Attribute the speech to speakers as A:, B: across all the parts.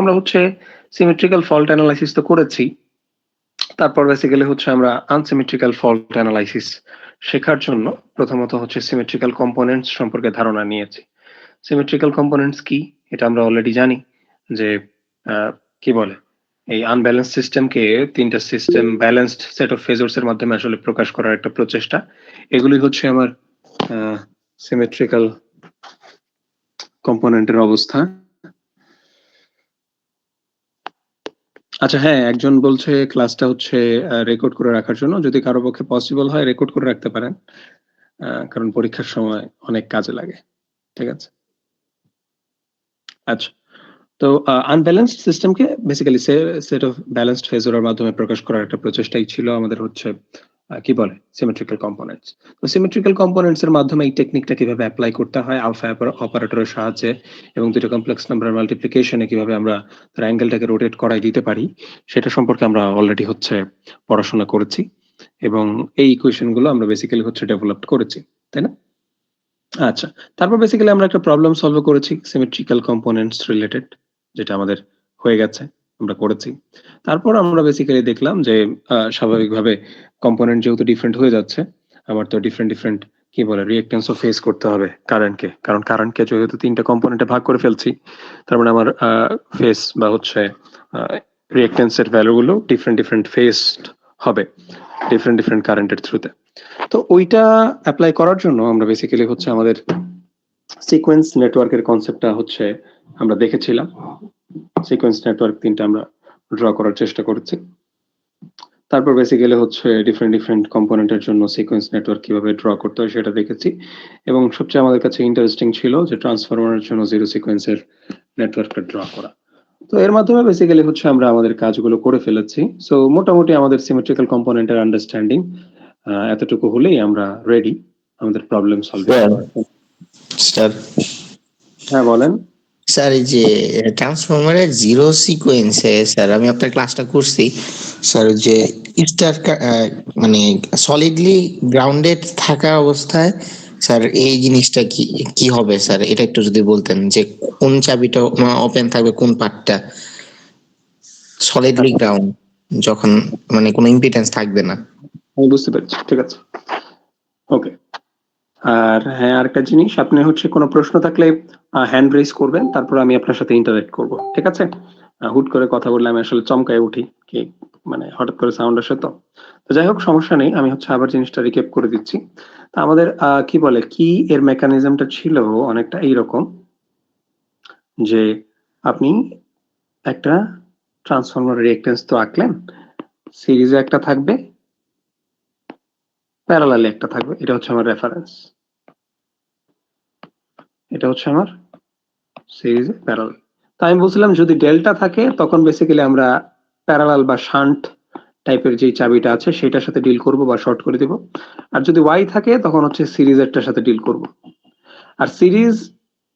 A: আমরা হচ্ছে symmetrical fault analysis তো করেছি। তারপর বেসিক্যালি হচ্ছে আমরা আনসিমেট্রিক্যাল ফল্ট অ্যানালাইসিস শেখার জন্য প্রথমত হচ্ছে সিমেট্রিক্যাল কম্পোনেন্টস সম্পর্কে ধারণা নিয়েছি। সিমেট্রিক্যাল কম্পোনেন্টস কি এটা আমরা অলরেডি জানি যে কি বলে এই আনব্যালেন্স সিস্টেমকে তিনটা সিস্টেম ব্যালেন্সড সেট অফ ফেজরস এর মাধ্যমে আসলে প্রকাশ করার একটা প্রচেষ্টা। এগুলি হচ্ছে আমার সিমেট্রিক্যাল কম্পোনেন্টের অবস্থা। আচ্ছা হ্যাঁ, একজন বলছে ক্লাসটা হচ্ছে রেকর্ড করে রাখার জন্য, যদি কারো পক্ষে পসিবল হয় রেকর্ড করে রাখতে পারেন, কারণ পরীক্ষার সময় অনেক কাজে লাগে। ঠিক আছে, আচ্ছা। তো আনব্যালেন্সড সিস্টেমকে বেসিক্যালি সেট অফ ব্যালেন্সড ফেজরের মাধ্যমে প্রকাশ করার একটা প্রচেষ্টাই ছিল আমাদের হচ্ছে কি বলে সিমেট্রিক্যাল কম্পোনেন্টস। তো সিমেট্রিক্যাল কম্পোনেন্টস এর মাধ্যমে এই টেকনিকটা কিভাবে অ্যাপ্লাই করতে হয় আলফা অপারেটরের সাহায্যে এবং দুটো কমপ্লেক্স নাম্বার মাল্টিপ্লিকেশনে কিভাবে আমরা তার অ্যাঙ্গেলটাকে রোটেট করাই দিতে পারি সেটা সম্পর্কে আমরা অলরেডি হচ্ছে পড়াশোনা করেছি এবং এই ইকুয়েশন গুলো আমরা বেসিক্যালি হচ্ছে ডেভেলপ করেছি, তাই না? আচ্ছা, তারপর বেসিক্যালি আমরা একটা প্রবলেম সলভ করেছি সিমেট্রিক্যাল কম্পোনেন্টস রিলেটেড, যেটা আমাদের হয়ে গেছে, আমরা করেছি। তারপর আমরা বেসিক্যালি দেখলাম যে স্বাভাবিকভাবে কম্পোনেন্ট যেহেতু ডিফারেন্ট হয়ে যাচ্ছে, আমার তো ডিফারেন্ট কি বলে রিঅ্যাকট্যান্সও ফেস করতে হবে কারেন্টকে, কারণ কারেন্টকে যেহেতু তিনটা কম্পোনেন্টে ভাগ করে ফেলছি, তার মানে আমার ফেস বা হচ্ছে রিঅ্যাকট্যান্সের ভ্যালুগুলো ডিফারেন্ট ফেসড হবে ডিফারেন্ট কারেন্টের থ্রুতে। তো ওইটা অ্যাপ্লাই করার জন্য আমরা বেসিক্যালি হচ্ছে আমাদের সিকোয়েন্স নেটওয়ার্কের কনসেপ্টটা হচ্ছে আমরা দেখেছিলাম। সিকোয়েন্স নেটওয়ার্ক তিনটা আমরা ড্র করার চেষ্টা করেছি। তারপর বেসিক্যালি হচ্ছে ডিফারেন্ট কম্পোনেন্টের জন্য সিকোয়েন্স নেটওয়ার্ক কিভাবে ড্র করতে হয় সেটা দেখেছি এবং সবচেয়ে আমাদের কাছে ইন্টারেস্টিং ছিল যে ট্রান্সফরমারের জন্য জিরো সিকোয়েন্সের নেটওয়ার্কটা ড্র করা। তো এর মাধ্যমে বেসিক্যালি হচ্ছে আমরা আমাদের কাজগুলো করে ফেলেছি। সো মোটামুটি আমাদের সিমেট্রিক্যাল কম্পোনেন্টের আন্ডারস্ট্যান্ডিং এতটুকু হলেই আমরা রেডি আমাদের প্রবলেম সলভিং করার।
B: স্যার
A: হ্যাঁ বলেন।
B: স্যার এই যে ট্রান্সফরমারের জিরো সিকোয়েন্সে স্যার আমি আপনার ক্লাসটা করছি স্যার, যে স্টার মানে সলিডলি গ্রাউন্ডেড থাকা অবস্থায় স্যার এই জিনিসটা কি কি হবে স্যার, এটা একটু যদি বলতেন যে কোন চাবিটা ওপেন থাকবে, কোন পার্টটা সলিডলি গ্রাউন্ড যখন মানে কোনো ইম্পিডেন্স থাকবে না।
A: আমি বুঝতে পেরেছি, ঠিক আছে, ওকে। আর হ্যাঁ, আরেকটা জিনিস, আপনি হচ্ছে কোনো প্রশ্ন থাকলে হ্যান্ড রেজ করবেন, তারপর আমি আপনার সাথে ইন্টারেক্ট করব, ঠিক আছে? হুট করে কথা বললে আমি আসলে চমকায় উঠি, কি মানে হঠাৎ করে সাউন্ড আসে তো। তো যাই হোক, সমস্যা নেই, আমি হচ্ছে আবার জিনিসটা রিক্যাপ করে দিচ্ছি। তা আমাদের কি বলে কি এর মেকানিজমটা ছিল অনেকটা এইরকম যে আপনি একটা ট্রান্সফরমার রিঅ্যাকট্যান্স তো আঁকলেন, সিরিজে একটা থাকবে, প্যারালালে একটা থাকবে, এটা হচ্ছে আমার রেফারেন্স, এটা হচ্ছে আমার সিরিজে প্যারালাল। তো আমি বলছিলাম যদি ডেল্টা থাকে তখন বেসিক্যালি আমরা প্যারালাল বা শান্ট টাইপের যে চাবিটা আছে সেটার সাথে ডিল করব বা শর্ট করে দিব। আর যদি ওয়াই থাকে তখন হচ্ছে সিরিজেরটার সাথে ডিল করব। আর সিরিজ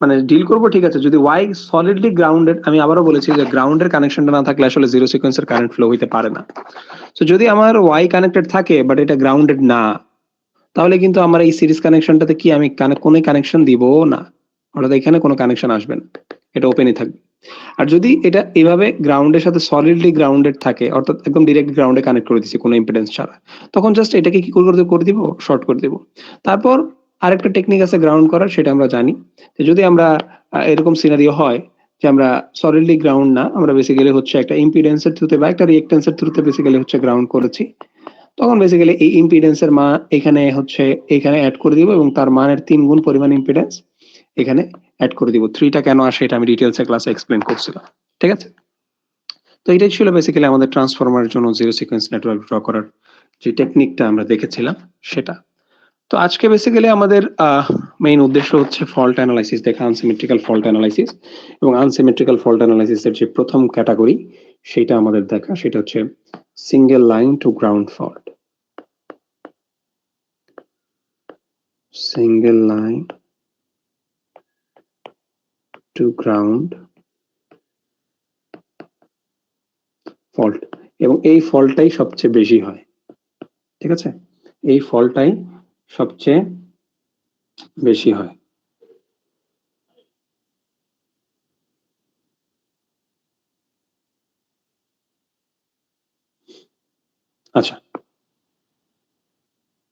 A: মানে ডিল করব, ঠিক আছে, যদি ওয়াই সলিডলি গ্রাউন্ডেড, আমি আবারও বলেছি যে গ্রাউন্ডের কানেকশনটা না থাকলে আসলে জিরো সিকোয়েন্সের কারেন্ট ফ্লো হইতে পারে না। তো যদি আমার ওয়াই কানেক্টেড থাকে বাট এটা গ্রাউন্ডেড না, তাহলে কিন্তু আমার এই সিরিজ কানেকশনটাতে কি আমি কোনো কানেকশন দিব না, অর্থাৎ এখানে কোনো কানেকশন আসবে না, এটা ওপেনই থাকবে। আর যদি এটা এভাবে গ্রাউন্ডের সাথে সলিডলি গ্রাউন্ডেড থাকে, অর্থাৎ একদম ডিরেক্ট গ্রাউন্ডে কানেক্ট করে দিচ্ছি কোনো ইম্পিডেন্স ছাড়া, তখন জাস্ট এটাকে কি করে দিব, শর্ট করে দিব। তারপর আরেকটা টেকনিক আছে গ্রাউন্ড করার, সেটা আমরা জানি। যদি আমরা এরকম সিনারিও হয় যে আমরা সলিডলি গ্রাউন্ড না, আমরা বেসিক্যালি হচ্ছে একটা ইম্পিডেন্সের থ্রুতে বা একটা রিঅ্যাকট্যান্সের থ্রুতে বেসিক্যালি হচ্ছে গ্রাউন্ড করেছি, তখন বেসিক্যালি এই ইম্পিডেন্সের মান এখানে হচ্ছে এখানে অ্যাড করে দিব এবং তার মানের 3 গুণ পরিমাণ ইম্পিডেন্স এখানে অ্যাড করে দিব। 3টা কেন আসে এটা আমি ডিটেইলসে ক্লাসে এক্সপ্লেইন করছিলাম, ঠিক আছে? তো এটাই ছিল বেসিক্যালি আমাদের ট্রান্সফরমারের জন্য জিরো সিকোয়েন্স নেটওয়ার্ক ড্র করার যে টেকনিকটা আমরা দেখেছিলাম সেটা। তো আজকে বেসিক্যালি আমাদের মেইন উদ্দেশ্য হচ্ছে ফল্ট অ্যানালাইসিস দেখা, আনসিমেট্রিক্যাল ফল্ট অ্যানালাইসিস এবং আনসিমেট্রিক্যাল ফল্ট অ্যানালাইসিসের যে প্রথম ক্যাটাগরি সেটা আমাদের দেখা, সেটা হচ্ছে single line to ground fault. Single line to ground fault, এবং এই ফল্টটাই সবচেয়ে বেশি হয়, ঠিক আছে? এই ফল্টটাই সবচেয়ে বেশি হয়। আচ্ছা,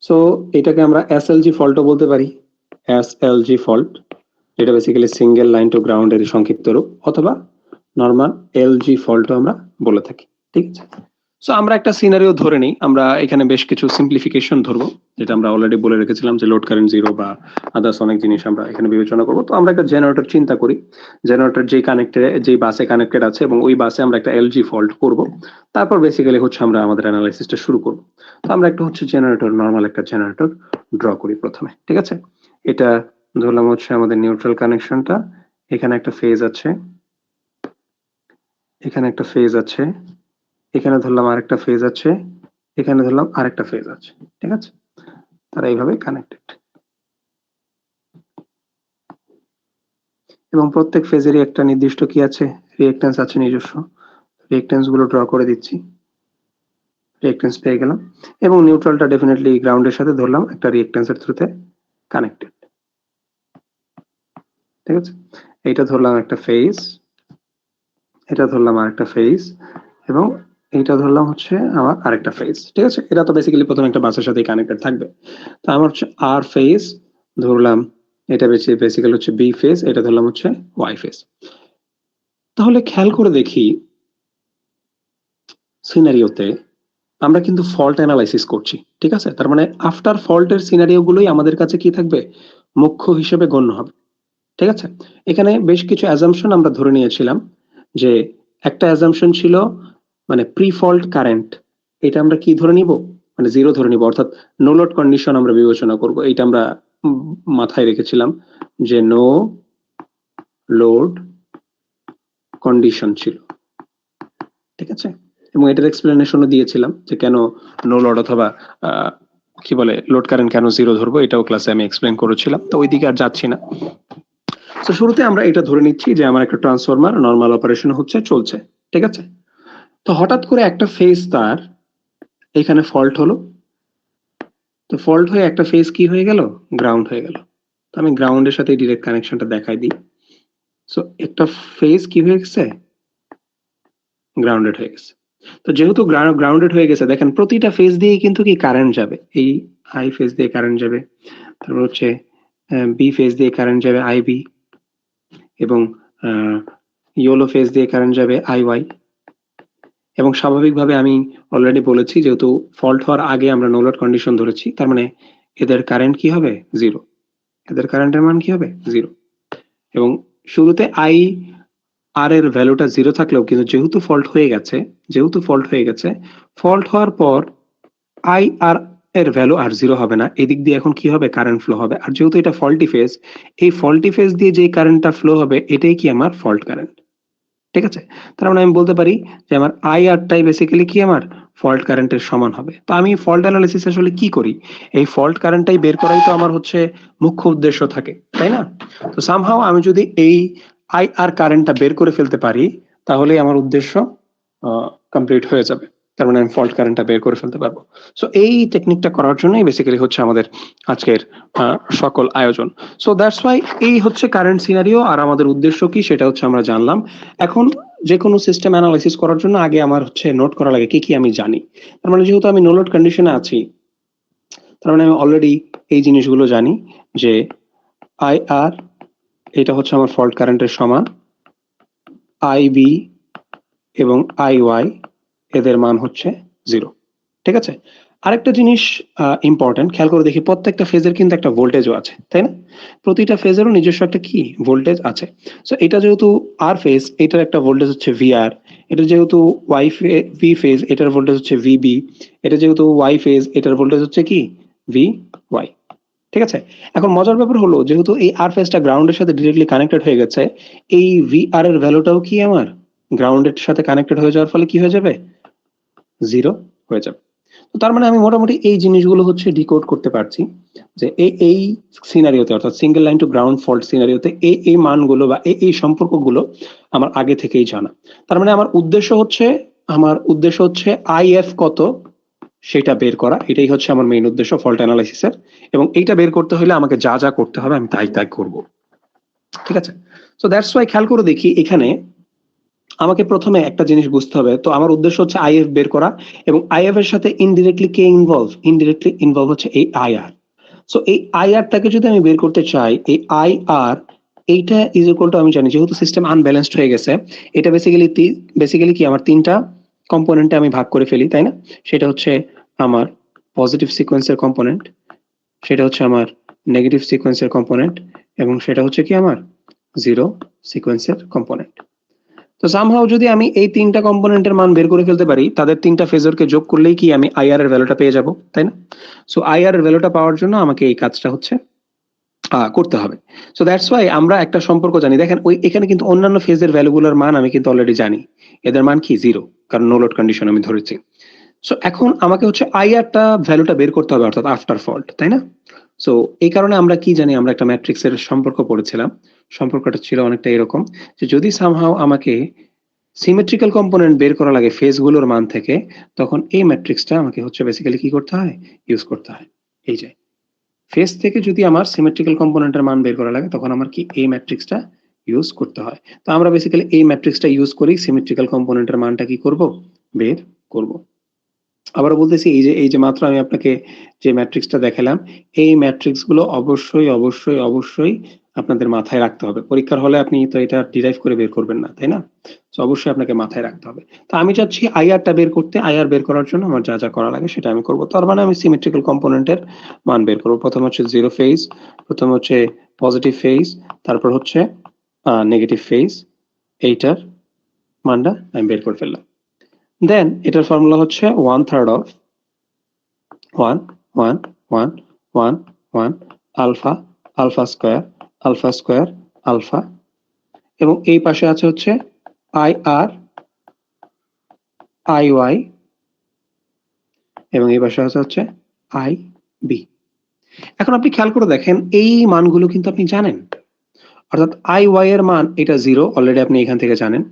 A: সো এটাকে আমরা এসএলজি ফল্টও বলতে পারি, এসএলজি ফল্ট, যেটা বেসিক্যালি সিঙ্গেল লাইন টু গ্রাউন্ডের সংক্ষিপ্ত রূপ, অথবা নর্মাল এলজি ফল্টও আমরা বলে থাকি। ঠিক আছে, সো আমরা একটা সিনারিও ধরে নিই, আমরা এখানে বেশ কিছু সিম্পলিফিকেশন ধরবো, যেটা আমরা অলরেডি বলে রেখেছিলাম যে লোড কারেন্ট জিরো বা আদার্স অনেক জিনিস আমরা এখানে বিবেচনা করবো। তো আমরা একটা জেনারেটর চিন্তা করি, জেনারেটর যেই বাসে কানেক্টেড আছে এবং ওই বাসে আমরা একটা এলজি ফল্ট করব, তারপর বেসিক্যালি হচ্ছে আমরা আমাদের অ্যানালাইসিসটা শুরু করব। তো আমরা একটা হচ্ছে জেনারেটর, নর্মাল একটা জেনারেটর ড্র করি প্রথমে। ঠিক আছে, এটা ধরলাম হচ্ছে আমাদের নিউট্রাল কানেকশনটা, এখানে একটা ফেজ আছে, এখানে একটা ফেজ আছে, এখানে ধরলাম আরেকটা ফেজ আছে, এখানে ধরলাম আরেকটা ফেজ আছে। ঠিক আছে, তারা এইভাবে কানেক্টেড এবং প্রত্যেক ফেজেরই একটা নির্দিষ্ট কি আছে, রিঅ্যাকট্যান্স আছে নিজস্ব। রিঅ্যাকট্যান্স গুলো ড্র করে দিচ্ছি, রিঅ্যাকট্যান্স পেয়ে গেলাম, এবং নিউট্রালটা ডেফিনেটলি গ্রাউন্ডের সাথে ধরলাম একটা রিঅ্যাকট্যান্সের থ্রুতে কানেক্টেড। ঠিক আছে, এইটা ধরলাম একটা ফেজ, এটা ধরলাম আরেকটা ফেজ, এবং এইটা ধরলাম হচ্ছে আমার আরেকটা ফেজ। ঠিক আছে, এটা তো বেসিক্যালি প্রথমে একটা বাসের সাথে কানেক্টেড থাকবে। তো আমার হচ্ছে আর ফেজ ধরলাম, এটা বেসিক্যালি হচ্ছে বি ফেজ, এটা ধরলাম হচ্ছে ওয়াই ফেজ। তাহলে খেয়াল করে দেখি সিনারিওতে আমরা কিন্তু ফল্ট অ্যানালাইসিস করছি। ঠিক আছে, তার মানে আফটার ফল্টের সিনারিও গুলোই আমাদের কাছে কি থাকবে, মুখ্য হিসেবে গণ্য হবে। ঠিক আছে, এখানে বেশ কিছু অ্যাজাম্পশন আমরা ধরে নিয়েছিলাম, যে একটা অ্যাজাম্পশন ছিল মানে প্রি ফল্ট কারেন্ট, এটা আমরা কি ধরে নিব, মানে জিরো ধরে নিব, অর্থাৎ নো লোড কন্ডিশন আমরা বিবেচনা করব। এটা আমরা মাথায় রেখেছিলাম যে নো লোড কন্ডিশন ছিল। ঠিক আছে, এবং এটার এক্সপ্লেনেশনও দিয়েছিলাম যে কেন নো লোড অথবা কি বলে লোড কারেন্ট কেন জিরো ধরবো, এটাও ক্লাসে আমি এক্সপ্লেন করেছিলাম, তো ওইদিকে আর যাচ্ছি না। তো শুরুতে আমরা এটা ধরে নিচ্ছি যে আমার একটা ট্রান্সফরমার নর্মাল অপারেশন হচ্ছে, চলছে। ঠিক আছে, তো হঠাৎ করে একটা ফেজ তার এখানে ফল্ট হলো, তো ফল্ট হয়ে একটা ফেজ কি হয়ে গেল, গ্রাউন্ড হয়ে গেল। তো আমি গ্রাউন্ডের সাথে ডিরেক্ট কানেকশনটা দেখাই দিই। সো একটা ফেজ কি হয়ে গেছে, গ্রাউন্ডেড হয়ে গেছে। তো যেহেতু গ্রাউন্ডেড হয়ে গেছে, দেখেন প্রতিটা ফেজ দিয়ে কিন্তু কি কারেন্ট যাবে, এই আই ফেজ দিয়ে কারেন্ট যাবে, তারপর হচ্ছে বি ফেজ দিয়ে কারেন্ট যাবে আইবি, এবং ইয়েলো ফেজ দিয়ে কারেন্ট যাবে আইওয়াই। এবং স্বাভাবিকভাবে আমি অলরেডি বলেছি, যেহেতু ফল্ট হওয়ার আগে আমরা নো লোড কন্ডিশন ধরেছি, তার মানে এদের কারেন্ট কি হবে, জিরো। এদের কারেন্টের মান কি হবে, জিরো। এবং শুরুতে আই আর এর ভ্যালুটা জিরো থাকলেও কিন্তু যেহেতু ফল্ট হয়ে গেছে, ফল্ট হওয়ার পর আই আর এর ভ্যালু আর জিরো হবে না, এদিক দিয়ে এখন কি হবে, কারেন্ট ফ্লো হবে। আর যেহেতু এটা ফল্টি ফেজ, এই ফল্টি ফেজ দিয়ে যে কারেন্টটা ফ্লো হবে এটাই কি আমার ফল্ট কারেন্ট। ঠিক আছে, তার মানে আমি বলতে পারি যে আমার আই আরটাই বেসিক্যালি কি আমার ফল্ট কারেন্টের সমান হবে। তো আমি ফল্ট অ্যানালিসিস আসলে কি করি, এই ফল্ট কারেন্টটাই বের করাই তো আমার হচ্ছে মুখ্য উদ্দেশ্য থাকে, তাই না? তো সামহাও আমি যদি এই আই আর কারেন্টটা বের করে ফেলতে পারি, তাহলেই আমার উদ্দেশ্য কমপ্লিট হয়ে যাবে। তার মানে আমি ফল্ট কারেন্টটা বের করে ফেলতে পারবো। সো এই টেকনিকটা করার জন্যই বেসিক্যালি হচ্ছে আমাদের আজকের সকল আয়োজন। সো দ্যাটস ওয়াই এই হচ্ছে কারেন্ট সিনারিও, আর আমাদের উদ্দেশ্য কি সেটা হচ্ছে আমরা জানলাম। এখন যে কোনো সিস্টেম অ্যানালাইসিস করার জন্য আগে আমার হচ্ছে নোট করা লাগে কি কি আমি জানি। তার মানে যেহেতু আমি নো লোড কন্ডিশনে আছি, তার মানে আমি অলরেডি এই জিনিসগুলো জানি যে আই আর এটা হচ্ছে আমার ফল্ট কারেন্টের সমান, আইবি এবং আইওয়াই এদের মান হচ্ছে জিরো। ঠিক আছে, আরেকটা জিনিস ইম্পর্টেন্ট, খেয়াল করে দেখি প্রত্যেকটা ফেজের কিন্তু একটা ভোল্টেজও আছে, তাই না? প্রতিটা ফেজেরও নিজস্ব একটা কি ভোল্টেজ আছে। সো এটা যেহেতু আর ফেজ, এটার একটা ভোল্টেজ হচ্ছে ভিআর। এটা যেহেতু ভি ফেজ, এটার ভোল্টেজ হচ্ছে ভিবি। এটা যেহেতু ওয়াই ফেজ, এটার ভোল্টেজ হচ্ছে কি ভি ওয়াই। ঠিক আছে, এখন মজার ব্যাপার হলো যেহেতু এই আর ফেজটা গ্রাউন্ডের সাথে ডিরেক্টলি কানেক্টেড হয়ে গেছে, এই ভি আর এর ভ্যালুটাও কি আমার গ্রাউন্ডের সাথে কানেক্টেড হয়ে যাওয়ার ফলে কি হয়ে যাবে, জিরো হয়ে যাবে। তো তার মানে আমি মোটামুটি এই জিনিসগুলো হচ্ছে ডিকোড করতে পারছি যে এই সিনারিওতে, অর্থাৎ single line to ground fault সিনারিওতে এই মানগুলো বা এই সম্পর্কগুলো আমার আগে থেকেই জানা। তার মানে আমার উদ্দেশ্য হচ্ছে আইএফ কত সেটা বের করা, এটাই হচ্ছে আমার মেইন উদ্দেশ্য ফল্ট অ্যানালাইসিসের। এবং এইটা বের করতে হলে আমাকে যা যা করতে হবে আমি তাই করব। ঠিক আছে, সো দ্যাটস ওয়াই খেয়াল করে দেখি এখানে আমাকে প্রথমে একটা জিনিস বুঝতে হবে। তো আমার উদ্দেশ্য হচ্ছে আইএফ বের করা, এবং আইএফ এর সাথে ইনডিরেক্টলি কে ইনভলভ হচ্ছে এই আইআর। সো এই আইআরটাকে যদি আমি বের করতে চাই, এই আইআর এইটা ইজ ইকুয়াল টু, আমি জানি যেহেতু সিস্টেম আনব্যালেন্সড হয়ে গেছে, এটা বেসিক্যালি কি আমার তিনটা কম্পোনেন্টে আমি ভাগ করে ফেলি, তাই না? সেটা হচ্ছে আমার পজিটিভ সিকোয়েন্সের কম্পোনেন্ট, সেটা হচ্ছে আমার নেগেটিভ সিকোয়েন্সের কম্পোনেন্ট, এবং সেটা হচ্ছে কি আমার জিরো সিকোয়েন্সের কম্পোনেন্ট। তো সামহাউ যদি আমি এই তিনটা কম্পোনেন্টের মান বের করে ফেলতে পারি, তাদের তিনটা ফেজরকে যোগ করলেই কি আমি আইআর এর ভ্যালুটা পেয়ে যাব, তাই না? সো আইআর এর ভ্যালুটা পাওয়ার জন্য আমাকে এই কাজটা হচ্ছে করতে হবে। সো দ্যাটস ওয়াই আমরা একটা সম্পর্ক জানি। দেখেন ওই এখানে কিন্তু অন্যান্য ফেজের ভ্যালুগুলোর মান আমি কিন্তু অলরেডি জানি, এদের মান কি জিরো, কারণ নো লোড কন্ডিশন আমি ধরেছি। সো এখন আমাকে হচ্ছে আইআরটা ভ্যালুটা বের করতে হবে, অর্থাৎ আফটার ফল্ট, তাই না? সো এই কারণে আমরা কি জানি, আমরা একটা ম্যাট্রিক্সের সম্পর্ক পড়েছিলাম। সম্পর্কটা ছিল অনেকটা এরকম, যে যদি সামহাউ আমাকে সিমেট্রিক্যাল কম্পোনেন্ট বের করা লাগে ফেজগুলোর মান থেকে, তখন এই ম্যাট্রিক্সটা আমাকে হচ্ছে বেসিক্যালি কি করতে হয়, ইউজ করতে হয়। এই যে ফেজ থেকে যদি আমার সিমেট্রিক্যাল কম্পোনেন্টের মান বের করা লাগে, তখন আমার কি এই ম্যাট্রিক্সটা ইউজ করতে হয়। তো আমরা বেসিক্যালি এই ম্যাট্রিক্সটা ইউজ করি সিমেট্রিক্যাল কম্পোনেন্টের মানটা কি করব, বের করব। আবারও বলতেছি, এই যে মাত্র আমি আপনাকে যে ম্যাট্রিক্সটা দেখালাম, এই ম্যাট্রিক্স গুলো অবশ্যই অবশ্যই অবশ্যই আপনাদের মাথায় রাখতে হবে। পরীক্ষার হলে আপনি তো এটা ডিরাইভ করে বের করবেন না, তাই না? তো অবশ্যই আপনাকে মাথায় রাখতে হবে। তো আমি চাচ্ছি আইআরটা বের করতে, আইআর বের করার জন্য আমার যা যা করা লাগে সেটা আমি করবো। তার মানে আমি সিমেট্রিক্যাল কম্পোনেন্টের মান বের করবো। প্রথম হচ্ছে জিরো ফেজ, প্রথম হচ্ছে পজিটিভ ফেজ, তারপর হচ্ছে নেগেটিভ ফেজ, এইটার মানটা আমি বের করে ফেললাম। দেন এটার ফর্মুলা হচ্ছে 1/3 of 1 1 1 1 1 alpha, alpha square alpha, এবং এই পাশে আছে হচ্ছে আই আর আই ওয়াই, এবং এই পাশে আছে হচ্ছে আই বি। এখন আপনি খেয়াল করে দেখেন, এই মানগুলো কিন্তু আপনি জানেন, অর্থাৎ আই ওয়াই এর মান এটা জিরো, অলরেডি আপনি এখান থেকে জানেন।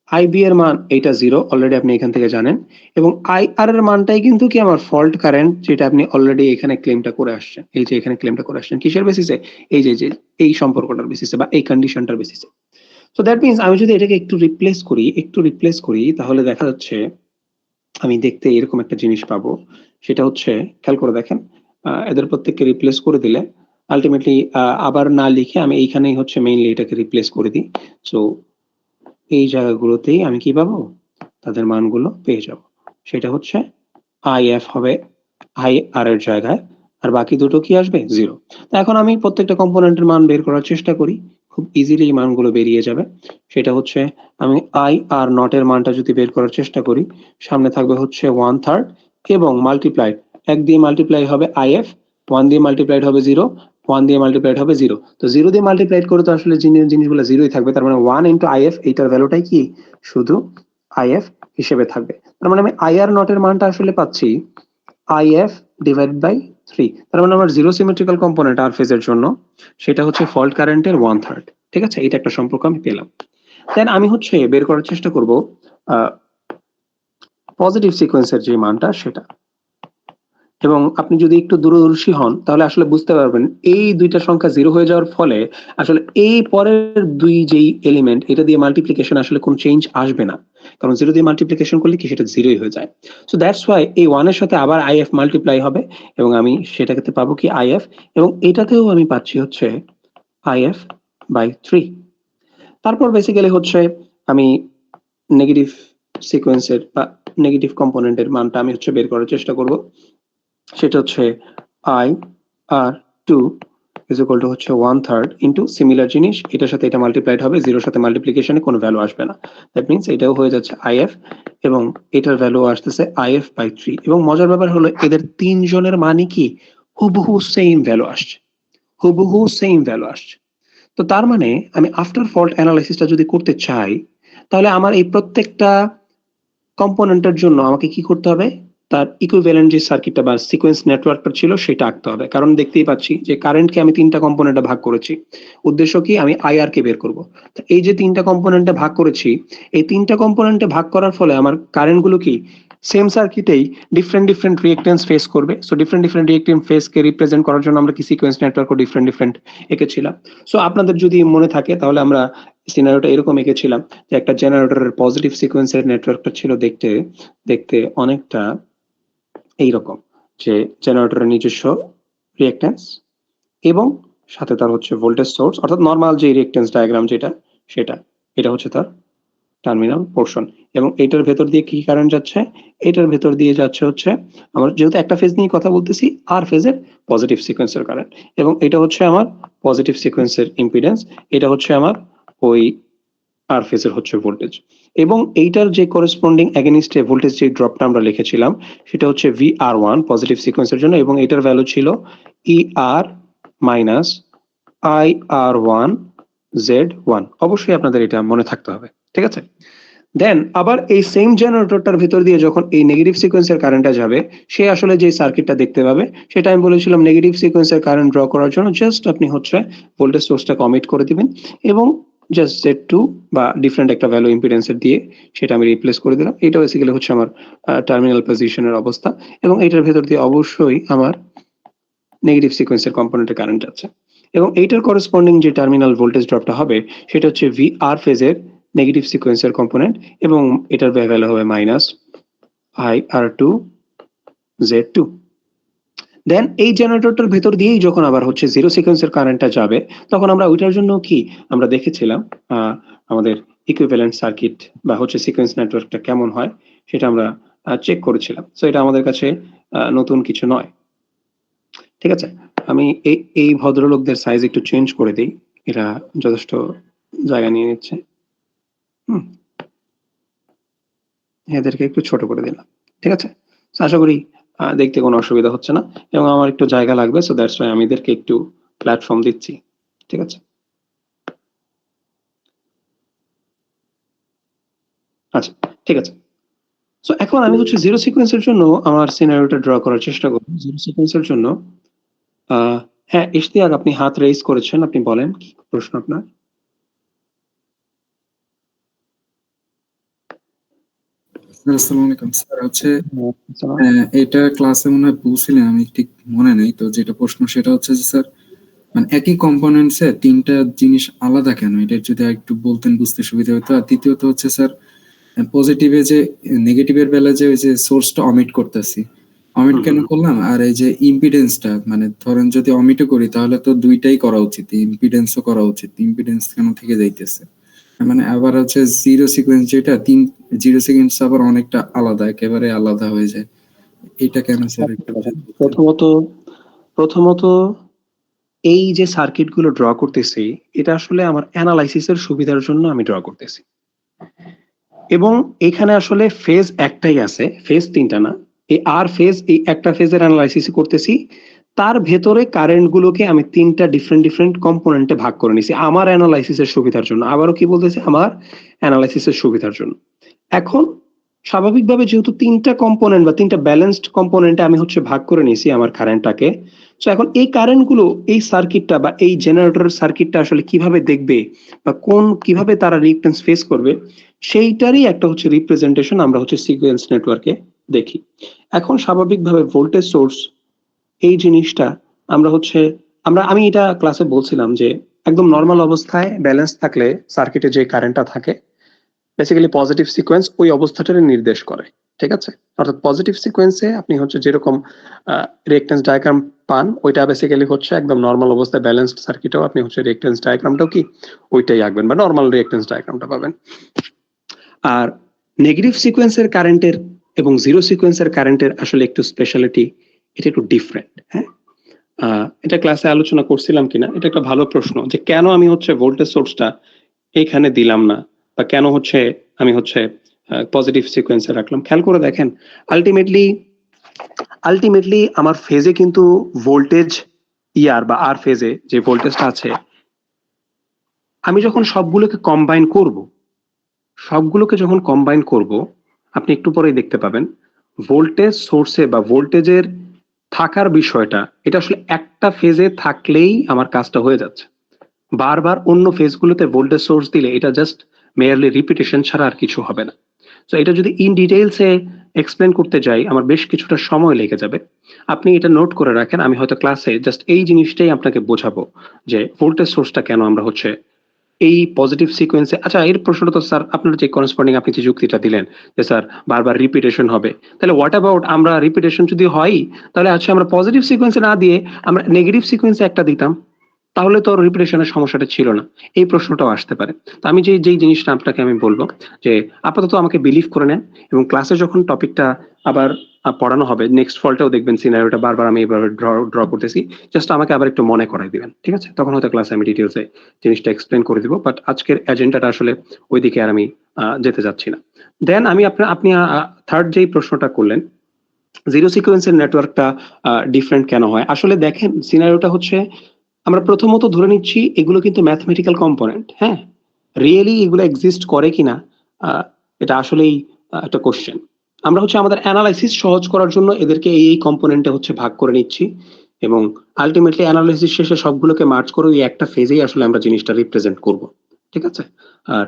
A: আইবি এর মান এটা জিরো, অলরেডি আপনি এখান থেকে জানেন। এবং আই আর এর মানটাই কিন্তু কি আমার ফল্ট কারেন্ট, যেটা আপনি অলরেডি এখানে ক্লেমটা করে আসছেন। এই যে এখানে ক্লেমটা করে আসছেন কিসের বেসিসে, এই যে এই সম্পর্কটার বেসিসে বা এই কন্ডিশনটার বেসিসে। সো দ্যাট মিনস আমি যদি এটাকে একটু রিপ্লেস করি তাহলে দেখা যাচ্ছে আমি দেখতে এরকম একটা জিনিস পাবো। সেটা হচ্ছে, খেয়াল করে দেখেন, এদের প্রত্যেককে রিপ্লেস করে দিলে আলটিমেটলি আবার না লিখে আমি এইখানেই হচ্ছে মেইনলি এটাকে রিপ্লেস করে দিই। সো এই জায়গাগুলোতেই আমি কি পাবো, তাদের মানগুলো পেয়ে যাব। সেটা হচ্ছে আইএফ হবে আই আর এর জায়গায়, আর বাকি দুটো কি আসবে, জিরো। তো এখন আমি প্রত্যেকটা কম্পোনেন্টের মান বের করার চেষ্টা করি, খুব ইজিলি এই মানগুলো বেরিয়ে যাবে। সেটা হচ্ছে আমি আই আর নট এর মানটা যদি বের করার চেষ্টা করি, সামনে থাকবে হচ্ছে 1/3, এবং মাল্টিপ্লাই, এক দিয়ে মাল্টিপ্লাই হবে আইএফ, ওয়ান দিয়ে মাল্টিপ্লাইড হবে জিরো, ওয়ান দিয়ে মাল্টিপ্লাইড হবে জিরো। তো জিরো দিয়ে মাল্টিপ্লাইড করে তো আসলে জিনিসগুলো জিরোই থাকবে, তার মানে ওয়ান ইন্টু আইএফ, এইটার ভ্যালুটাই কি শুধু আইএফ হিসেবে থাকবে। তার মানে আমি আই আর নট এর মানটা আসলে পাচ্ছি আইএফ ডিভাইডেড বাই 3। তার মানে আমার জিরো সিমেট্রিক্যাল কম্পোনেন্ট আর ফেজের জন্য সেটা হচ্ছে ফল্ট কারেন্টের 1/3। ঠিক আছে, এটা একটা সম্পর্ক আমি পেলাম। দেন আমি হচ্ছে বের করার চেষ্টা করব পজিটিভ সিকোয়েন্সের যে মানটা সেটা। এবং আপনি যদি একটু দূরদর্শী হন তাহলে আসলে বুঝতে পারবেন, এই দুইটা সংখ্যা জিরো হয়ে যাওয়ার ফলে আসলে এই পরের দুই যেই এলিমেন্ট, এটা দিয়ে মাল্টিপ্লিকেশন আসলে কোনো চেঞ্জ আসবে না, কারণ জিরো দিয়ে মাল্টিপ্লিকেশন করলে কি সেটা জিরোই হয়ে যায়। সো দ্যাটস ওয়াই এই ওয়ানের সাথে আবার আইএফ মাল্টিপ্লাই হবে, এবং আমি সেটাকে পাবো কি আইএফ, এবং এটাতেও আমি পাচ্ছি হচ্ছে আইএফ বাই 3। তারপর বেসিক্যালি হচ্ছে আমি নেগেটিভ সিকোয়েন্সের বা নেগেটিভ কম্পোনেন্টের মানটা আমি হচ্ছে বের করার চেষ্টা করব। সেটা হচ্ছে I R two is equal to হচ্ছে 1/3 ইন্টু সিমিলার জিনিস, এটার সাথে এটা মাল্টিপ্লাইড হবে, জিরোর সাথে মাল্টিপ্লিকেশনে কোনো ভ্যালু আসবে না। দ্যাট মিনস এটাও হয়ে যাচ্ছে আইএফ, এবং এটার ভ্যালু আসতেছে আইএফ বাই 3। এবং মজার ব্যাপার হলো এদের তিনজনের মানে কি হুবহু সেম ভ্যালু আসছে, হুবহু সেম ভ্যালু আসছে। তো তার মানে আমি আফটার ফল্ট অ্যানালাইসিসটা যদি করতে চাই, তাহলে আমার এই প্রত্যেকটা কম্পোনেন্টের জন্য আমাকে কি করতে হবে, তার ইকুইভ্যালেন্ট যে সার্কিটটা বা সিকোয়েন্স নেটওয়ার্কটা ছিল সেটা আঁকতে হবে। কারণ দেখতেই পাচ্ছি যে কারেন্টকে আমি তিনটা কম্পোনেন্টে ভাগ করেছি, উদ্দেশ্য কি আমি আইআর কে বের করব। তো এই যে তিনটা কম্পোনেন্টে ভাগ করেছি, এই তিনটা কম্পোনেন্টে ভাগ করার ফলে আমার কারেন্ট গুলো কি সেম সার্কিটেই ডিফারেন্ট ডিফারেন্ট রিঅ্যাকট্যান্স ফেস করবে। So different different reactance face কে রিপ্রেজেন্ট করার জন্য আমরা কি সিকোয়েন্স নেটওয়ার্ক ও ডিফারেন্ট ডিফারেন্ট এঁকেছিলাম। সো আপনাদের যদি মনে থাকে তাহলে আমরা সিনারিওটা এরকম এঁকেছিলাম যে একটা জেনারেটরের পজিটিভ সিকোয়েন্সের নেটওয়ার্কটা ছিল দেখতে দেখতে অনেকটা এইরকম, যে জেনারেটরের নিজস্ব রিঅ্যাক্ট্যান্স এবং সাথে তার হচ্ছে ভোল্টেজ সোর্স, অর্থাৎ নর্মাল যে রিঅ্যাক্ট্যান্স ডায়াগ্রাম যেটা, সেটা এটা হচ্ছে তার টার্মিনাল পোর্শন। এবং এটার ভেতর দিয়ে কি কারেন্ট যাচ্ছে? এটার ভেতর দিয়ে যাচ্ছে হচ্ছে, আমরা যেহেতু একটা ফেজ নিয়ে কথা বলতেছি, আর ফেজের পজিটিভ সিকোয়েন্সের কারেন্ট, এবং এটা হচ্ছে আমার পজিটিভ সিকোয়েন্সের ইম্পিডেন্স, এটা হচ্ছে আমার ওই আর ফেজের হচ্ছে ভোল্টেজ। এবং এইটার যে করেসপন্ডিং এগেনিস্টে ভোল্টেজ যে ড্রপটা আমরা লিখেছিলাম সেটা হচ্ছে VR1 পজিটিভ সিকোয়েন্সের জন্য, এবং এটার ভ্যালু ছিল ER মাইনাস IR1 Z1। অবশ্যই আপনাদের এটা মনে থাকতে হবে, ঠিক আছে? দেন আবার এই সেম জেনারেটরটার ভিতর দিয়ে যখন এই নেগেটিভ সিকোয়েন্সের কারেন্টটা যাবে, সে আসলে যে সার্কিটটা দেখতে পাবে সেটা আমি বলেছিলাম নেগেটিভ সিকোয়েন্সের কারেন্ট ড্র করার জন্য জাস্ট আপনি হচ্ছে ভোল্টেজ সোর্সটা কমিট করে দিবেন এবং জাস্ট Z2 বা ডিফারেন্ট একটা ভ্যালু ইম্পিডেন্সের দিয়ে সেটা আমি রিপ্লেস করে দিলাম। এটা বেসিক্যালি হচ্ছে আমার টার্মিনাল পজিশনের অবস্থা, এবং এটার ভেতর দিয়ে অবশ্যই আমার নেগেটিভ সিকোয়েন্সের কম্পোনেন্টের কারেন্ট যাচ্ছে, এবং এইটার করেসপন্ডিং যে টার্মিনাল ভোল্টেজ ড্রপটা হবে সেটা হচ্ছে VR ফেজের নেগেটিভ সিকোয়েন্সের কম্পোনেন্ট, এবং এটার ভ্যালু হবে মাইনাস IR2 Z2। দেন এই জেনারেটরটার ভেতর দিয়েই যখন আবার হচ্ছে জিরো সিকোয়েন্সের কারেন্টটা যাবে, তখন আমরা ওইটার জন্য কি আমরা দেখেছিলাম আমাদের ইকুইভ্যালেন্ট সার্কিট বা হচ্ছে সিকোয়েন্স নেটওয়ার্কটা কেমন হয় সেটা আমরা চেক করেছিলাম। সো এটা আমাদের কাছে নতুন কিছু নয়, ঠিক আছে? আমি এই ভদ্রলোকদের সাইজ একটু চেঞ্জ করে দিই, এরা যথেষ্ট জায়গা নিয়ে নিচ্ছে। এদেরকে একটু ছোট করে দিলাম, ঠিক আছে? আশা করি দেখতে কোনো অসুবিধা হচ্ছে না, এবং আমার একটু জায়গা লাগবে, সো দ্যাটস ওয়াই আমি এদেরকে একটু প্ল্যাটফর্ম দিচ্ছি, ঠিক আছে? আচ্ছা, ঠিক আছে। সো এখন আমি হচ্ছে জিরো সিকোয়েন্সের জন্য আমার সিনারিওটা ড্র করার চেষ্টা করব। জিরো সিকোয়েন্সের জন্য হ্যাঁ, ইশতিয়াক আপনি হাত রেইজ করেছেন, আপনি বলেন কি প্রশ্ন আপনার?
C: আসসালামু আলাইকুম স্যার, হচ্ছে এটা ক্লাসে মনে হয় বলছিলেন, আমি ঠিক মনে নেই। তো যেটা প্রশ্ন সেটা হচ্ছে যে স্যার, মানে একই কম্পোনেন্টসে তিনটা জিনিস আলাদা কেন, এটা যদি একটু বলতেন বুঝতে সুবিধা হতো। আর দ্বিতীয়ত হচ্ছে স্যার, পজিটিভে যে নেগেটিভের বেলায় যে ওই যে সোর্সটা অমিট করতেছি, অমিট কেন করলাম? আর এই যে ইম্পিডেন্সটা, মানে ধরেন যদি অমিটও করি তাহলে তো দুইটাই করা উচিত, ইম্পিডেন্সও করা উচিত, ইম্পিডেন্স কেন থেকে যাইতেছে? মানে আবার হচ্ছে জিরো সিকোয়েন্স যেটা জিরো সিকোয়েন্স আবার অনেকটা আলাদা, একেবারে আলাদা হয়ে যায়, এটা কেন স্যার একটু
A: প্রথমত এই যে সার্কিট গুলো ড্র করতেছি এটা আসলে আমার অ্যানালাইসিসের সুবিধার জন্য আমি ড্র করতেছি, এবং এখানে আসলে ফেজ একটাই আছে, ফেজ তিনটা না। এই আর ফেজ, এই একটা ফেজের অ্যানালাইসিস করতেছি, তার ভেতরে কারেন্ট গুলোকে আমি তিনটা ডিফারেন্ট কম্পোনেন্টে ভাগ করে নিছি আমার অ্যানালাইসিসের সুবিধার জন্য। আবারও কি বলতেছি, আমার অ্যানালাইসিসের সুবিধার জন্য। এখন স্বাভাবিকভাবে যেহেতু তিনটা কম্পোনেন্ট বা তিনটা ব্যালেন্সড কম্পোনেন্টে আমি হচ্ছে ভাগ করে নিয়েছি আমার কারেন্টটাকে, সো এখন এই কারেন্ট গুলো এই সার্কিটটা বা এই জেনারেটরের সার্কিটটা আসলে কিভাবে দেখবে বা কিভাবে তারা রিঅ্যাক্ট্যান্স ফেস করবে, সেইটারই একটা হচ্ছে রিপ্রেজেন্টেশন আমরা হচ্ছে সিকোয়েন্স নেটওয়ার্কে দেখি। এখন স্বাভাবিকভাবে ভোল্টেজ সোর্স এই জিনিসটা আমরা হচ্ছে আমি এটা ক্লাসে বলছিলাম যে একদম নর্মাল অবস্থায় ব্যালেন্স থাকলে সার্কিটে যে কারেন্টটা থাকে বেসিক্যালি পজিটিভ সিকোয়েন্স ওই অবস্থাটারে নির্দেশ করে, ঠিক আছে? অর্থাৎ পজিটিভ সিকোয়েন্সে আপনি হচ্ছে যেরকম রিঅ্যাক্ট্যান্স ডায়াগ্রাম পান, ওইটা বেসিক্যালি হচ্ছে একদম নর্মাল অবস্থায় ব্যালেন্সড সার্কিটেও আপনি হচ্ছে রিঅ্যাক্ট্যান্স ডায়াগ্রামটাও কি ওইটাই আঁকবেন বা নর্মাল রিঅ্যাক্ট্যান্স ডায়াগ্রামটা পাবেন। আর নেগেটিভ সিকোয়েন্সের কারেন্টের এবং জিরো সিকোয়েন্সের কারেন্টের আসলে একটু স্পেশালিটি, এটা একটু ডিফারেন্ট। হ্যাঁ, এটা ক্লাসে আলোচনা করছিলাম কিনা, এটা একটা ভালো প্রশ্ন যে কেন আমি হচ্ছে ভোল্টেজ সোর্সটা এখানে দিলাম না বা কেন হচ্ছে আমি হচ্ছে পজিটিভ সিকোয়েন্সে রাখলাম। খেয়াল করে দেখেন, আলটিমেটলি আমার ফেজে কিন্তু ভোল্টেজ ইয়ার বা আর ফেজে যে ভোল্টেজটা আছে, আমি যখন সবগুলোকে কম্বাইন করব আপনি একটু পরেই দেখতে পাবেন ভোল্টেজ সোর্সে বা ভোল্টেজের থাকার বিষয়টা, এটা আসলে একটা ফেজে থাকলেই আমার কাজটা হয়ে যাচ্ছে। বারবার অন্য ফেজগুলোতে ভোল্টেজ সোর্স দিলে এটা জাস্ট মেয়ারলি রিপিটেশন ছাড়া আর কিছু হবে না। তো এটা যদি ইন ডিটেইলসে এক্সপ্লেন করতে যাই আমার বেশ কিছুটা সময় লেগে যাবে। আপনি এটা নোট করে রাখেন, আমি হয়তো ক্লাসে জাস্ট এই জিনিসটাই আপনাকে বোঝাবো যে ভোল্টেজ সোর্সটা কেন আমরা হচ্ছে এই পজিটিভ সিকোয়েন্সে, আচ্ছা এর প্রশ্নটা তো স্যার আপনার যে করেসপন্ডিং আপনি যে যুক্তিটা দিলেন যে স্যার বারবার রিপিটেশন হবে, তাহলে হোয়াট অ্যাবাউট আমরা রিপিটেশন যদি হয় তাহলে আচ্ছা আমরা পজিটিভ সিকোয়েন্সে না দিয়ে আমরা নেগেটিভ সিকোয়েন্সে একটা দিতাম, তাহলে তো রিপিটেশনের সমস্যাটা ছিল না। এই প্রশ্নটাও আসতে পারে। তো আমি যেই জিনিসটা আপনাকে আমি বলবো যে আপাতত আমাকে বিলিভ করে নেন এবং ক্লাসে যখন টপিকটা আবার পড়ানো হবে নেক্সট ফলটাও দেখবেন সিনারিওটা বারবার আমি এইভাবে ড্র করতেছি, জাস্ট আমাকে আবার একটু মনে করাই দিবেন, ঠিক আছে? তখন হয়তো ক্লাসে আমি ডিটেলসে জিনিসটা এক্সপ্লেন করে দিব, বাট আজকের এজেন্ডাটা আসলে ওইদিকে আর আমি যেতে যাচ্ছি না। দেন আমি আপনি থার্ড যেই প্রশ্নটা করলেন, জিরো সিকোয়েন্সের নেটওয়ার্কটা ডিফারেন্ট কেন হয়? আসলে দেখেন সিনারিওটা হচ্ছে আমরা প্রথমত ধরে নিচ্ছি এগুলো কিন্তু ম্যাথমেটিক্যাল কম্পোনেন্ট, হ্যাঁ, রিয়েলি এগুলো এক্সিস্ট করে কিনা এটা আসলেই একটা কোশ্চেন। আমরা হচ্ছে আমাদের অ্যানালাইসিস সহজ করার জন্য এদেরকে এই কম্পোনেন্টে হচ্ছে ভাগ করে নিচ্ছি এবং আলটিমেটলি অ্যানালাইসিস শেষে সবগুলোকে মার্জ করে ওই একটা ফেজেই আসলে আমরা জিনিসটা রিপ্রেজেন্ট করব, ঠিক আছে? আর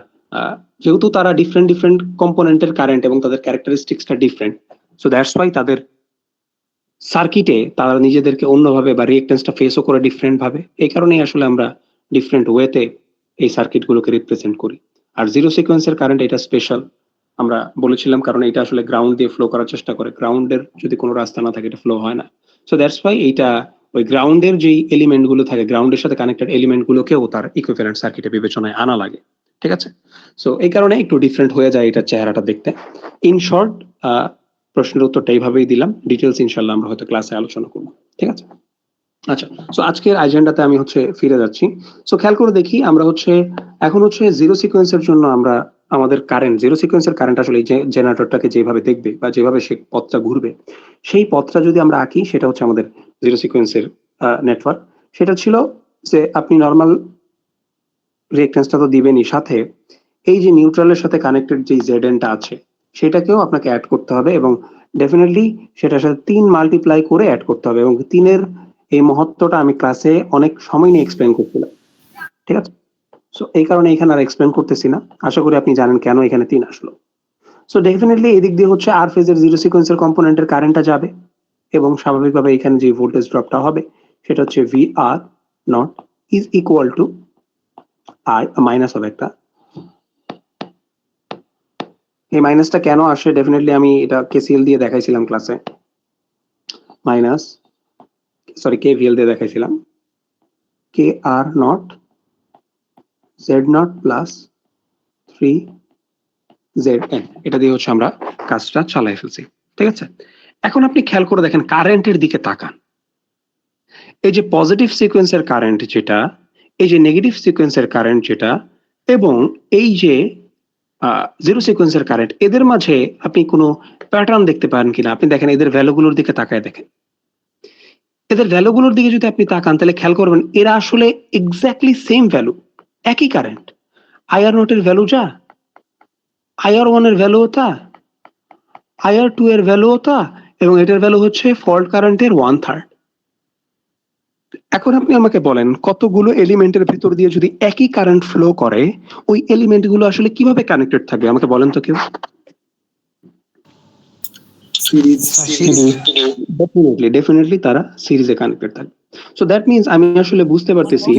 A: যেহেতু তারা ডিফারেন্ট ডিফারেন্ট কম্পোনেন্টের কারেন্ট এবং তাদের ক্যারেক্টারিস্টিক্সটা ডিফারেন্ট, সো দ্যাটস ওয়াই তাদের সার্কিটে তারা নিজেদেরকে অন্যভাবে বা রিঅ্যাকট্যান্সটা ফেসও করে ডিফারেন্ট ভাবে। এই কারণেই আসলে আমরা ডিফারেন্ট ওয়েতে এই সার্কিটগুলোকে রিপ্রেজেন্ট করি। আর জিরো সিকোয়েন্সের কারেন্ট এটা স্পেশাল আমরা বলেছিলাম, কারণ এটা আসলে গ্রাউন্ড দিয়ে ফ্লো করার চেষ্টা করে, গ্রাউন্ডের যদি কোনো রাস্তা না থাকে এটা ফ্লো হয় না। সো দ্যাটস ওয়াই এইটা ওই গ্রাউন্ডের যেই এলিমেন্ট গুলো থাকে, গ্রাউন্ডের সাথে কানেক্টেড এলিমেন্ট গুলোকেও তার ইকুইভ্যালেন্ট সার্কিটে বিবেচনায় আনা লাগে, ঠিক আছে? সো এই কারণে একটু ডিফারেন্ট হয়ে যায় এটার চেহারাটা দেখতে। ইন শর্ট প্রশ্নের উত্তরটা এইভাবেই দিলাম, ডিটেলস ইনশাল্লাহ আমরা হয়তো ক্লাসে আলোচনা করবো, ঠিক আছে? আচ্ছা, সো আজকের এজেন্ডাতে আমি হচ্ছে ফিরে যাচ্ছি। সো খেয়াল করে দেখি আমরা হচ্ছে এখন হচ্ছে জিরো সিকোয়েন্সের জন্য আমরা আমাদের কারেন্ট, জিরো সিকোয়েন্সের কারেন্ট আসলে যে জেনারেটরটাকে যেভাবে দেখবে বা যেভাবে সে পথটা ঘুরবে, সেই পথটা যদি আমরা আঁকি সেটা হচ্ছে আমাদের জিরো সিকোয়েন্সের নেটওয়ার্ক। সেটা ছিল যে আপনি নর্মাল রিঅ্যাকট্যান্সটা তো দিবেনই, সাথে এই যে নিউট্রালের সাথে কানেক্টেড যে জেডএনটা আছে সেটাকেও আপনাকে অ্যাড করতে হবে এবং ডেফিনেটলি সেটার সাথে 3 মাল্টিপ্লাই করে অ্যাড করতে হবে এবং 3-এর এই মহত্বটা আমি ক্লাসে অনেক সময় নিয়ে এক্সপ্লেন করছিলাম, ঠিক আছে? সো এই কারণে এখানে আর এক্সপ্লেন করতেছি না, আশা করি আপনি জানেন কেন এখানে 3 আসলো। সো ডেফিনেটলি এদিক দিয়ে হচ্ছে আর ফেজের জিরো সিকোয়েন্সের কম্পোনেন্টের কারেন্টটা যাবে এবং স্বাভাবিকভাবে এখানে যে ভোল্টেজ ড্রপটা হবে সেটা হচ্ছে V are not is equal two I, minus হবে একটা। এই মাইনাসটা কেন আসে ডেফিনেটলি আমি এটা কেসিএল দিয়ে দেখাইছিলাম ক্লাসে, মাইনাস সরি কেভিএল দিয়ে দেখাইছিলাম, কে আর naught Z naught plus 3 Z N, এটা দিয়ে হচ্ছে আমরা কাজটা চালাই ফেলছি, ঠিক আছে? এখন আপনি খেয়াল করে দেখেন কারেন্টের দিকে তাকান, এই যে পজিটিভ সিকোয়েন্সের কারেন্ট যেটা, এই যে নেগেটিভ সিকোয়েন্সের কারেন্ট যেটা এবং এই যে জিরো সিকোয়েন্সের কারেন্ট, এদের মাঝে আপনি কোনো প্যাটার্ন দেখতে পারেন কিনা? আপনি দেখেন এদের ভ্যালুগুলোর দিকে তাকায় দেখেন, এদের ভ্যালুগুলোর দিকে যদি আপনি তাকান তাহলে খেয়াল করবেন এরা আসলে এক্স্যাক্টলি সেম ভ্যালু, একই কারেন্ট। আইআর নোটের ভ্যালু যা, আইআর ওয়ান এর ভ্যালু তা, আইআর টু এর ভ্যালু তা, এবং এটার ভ্যালু হচ্ছে ফল্ট কারেন্টের 1/3। এখন আপনি আমাকে বলেন কতগুলো এলিমেন্টের ভিতর দিয়ে যদি একই কারেন্ট ফ্লো করে ওই এলিমেন্ট গুলো আসলে কিভাবে কানেক্টেড থাকবে আমাকে বলেন তো কেউ? ডেফিনেটলি তারা সিরিজে কানেক্টেড থাকবে। সো দ্যাট মিন্স আমি আসলে বুঝতে পারতেছি,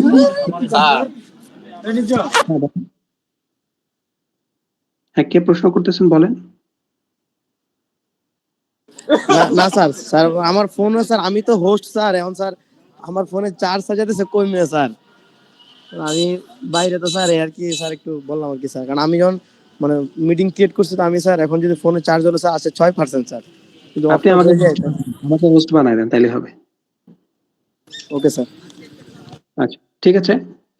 A: হ্যাঁ কে প্রশ্ন করতেছেন বলেন?
D: না স্যার, স্যার আমার ফোনে স্যার আমি তো হোস্ট স্যার, এখন স্যার আমার ফোনে চার্জ সাজাতেছে কমে স্যার, আমি বাইরে তো স্যার আর কি স্যার একটু বললাম আর কি স্যার, কারণ আমি যখন মানে মিটিং ক্রিয়েট করছি তো আমি স্যার এখন যদি ফোনে চার্জ হলো স্যার আছে 6% স্যার, কিন্তু
A: আপনি আমাকে হোস্ট বানাই দেন তাইলে হবে।
D: Okay sir.
A: আচ্ছা ঠিক আছে,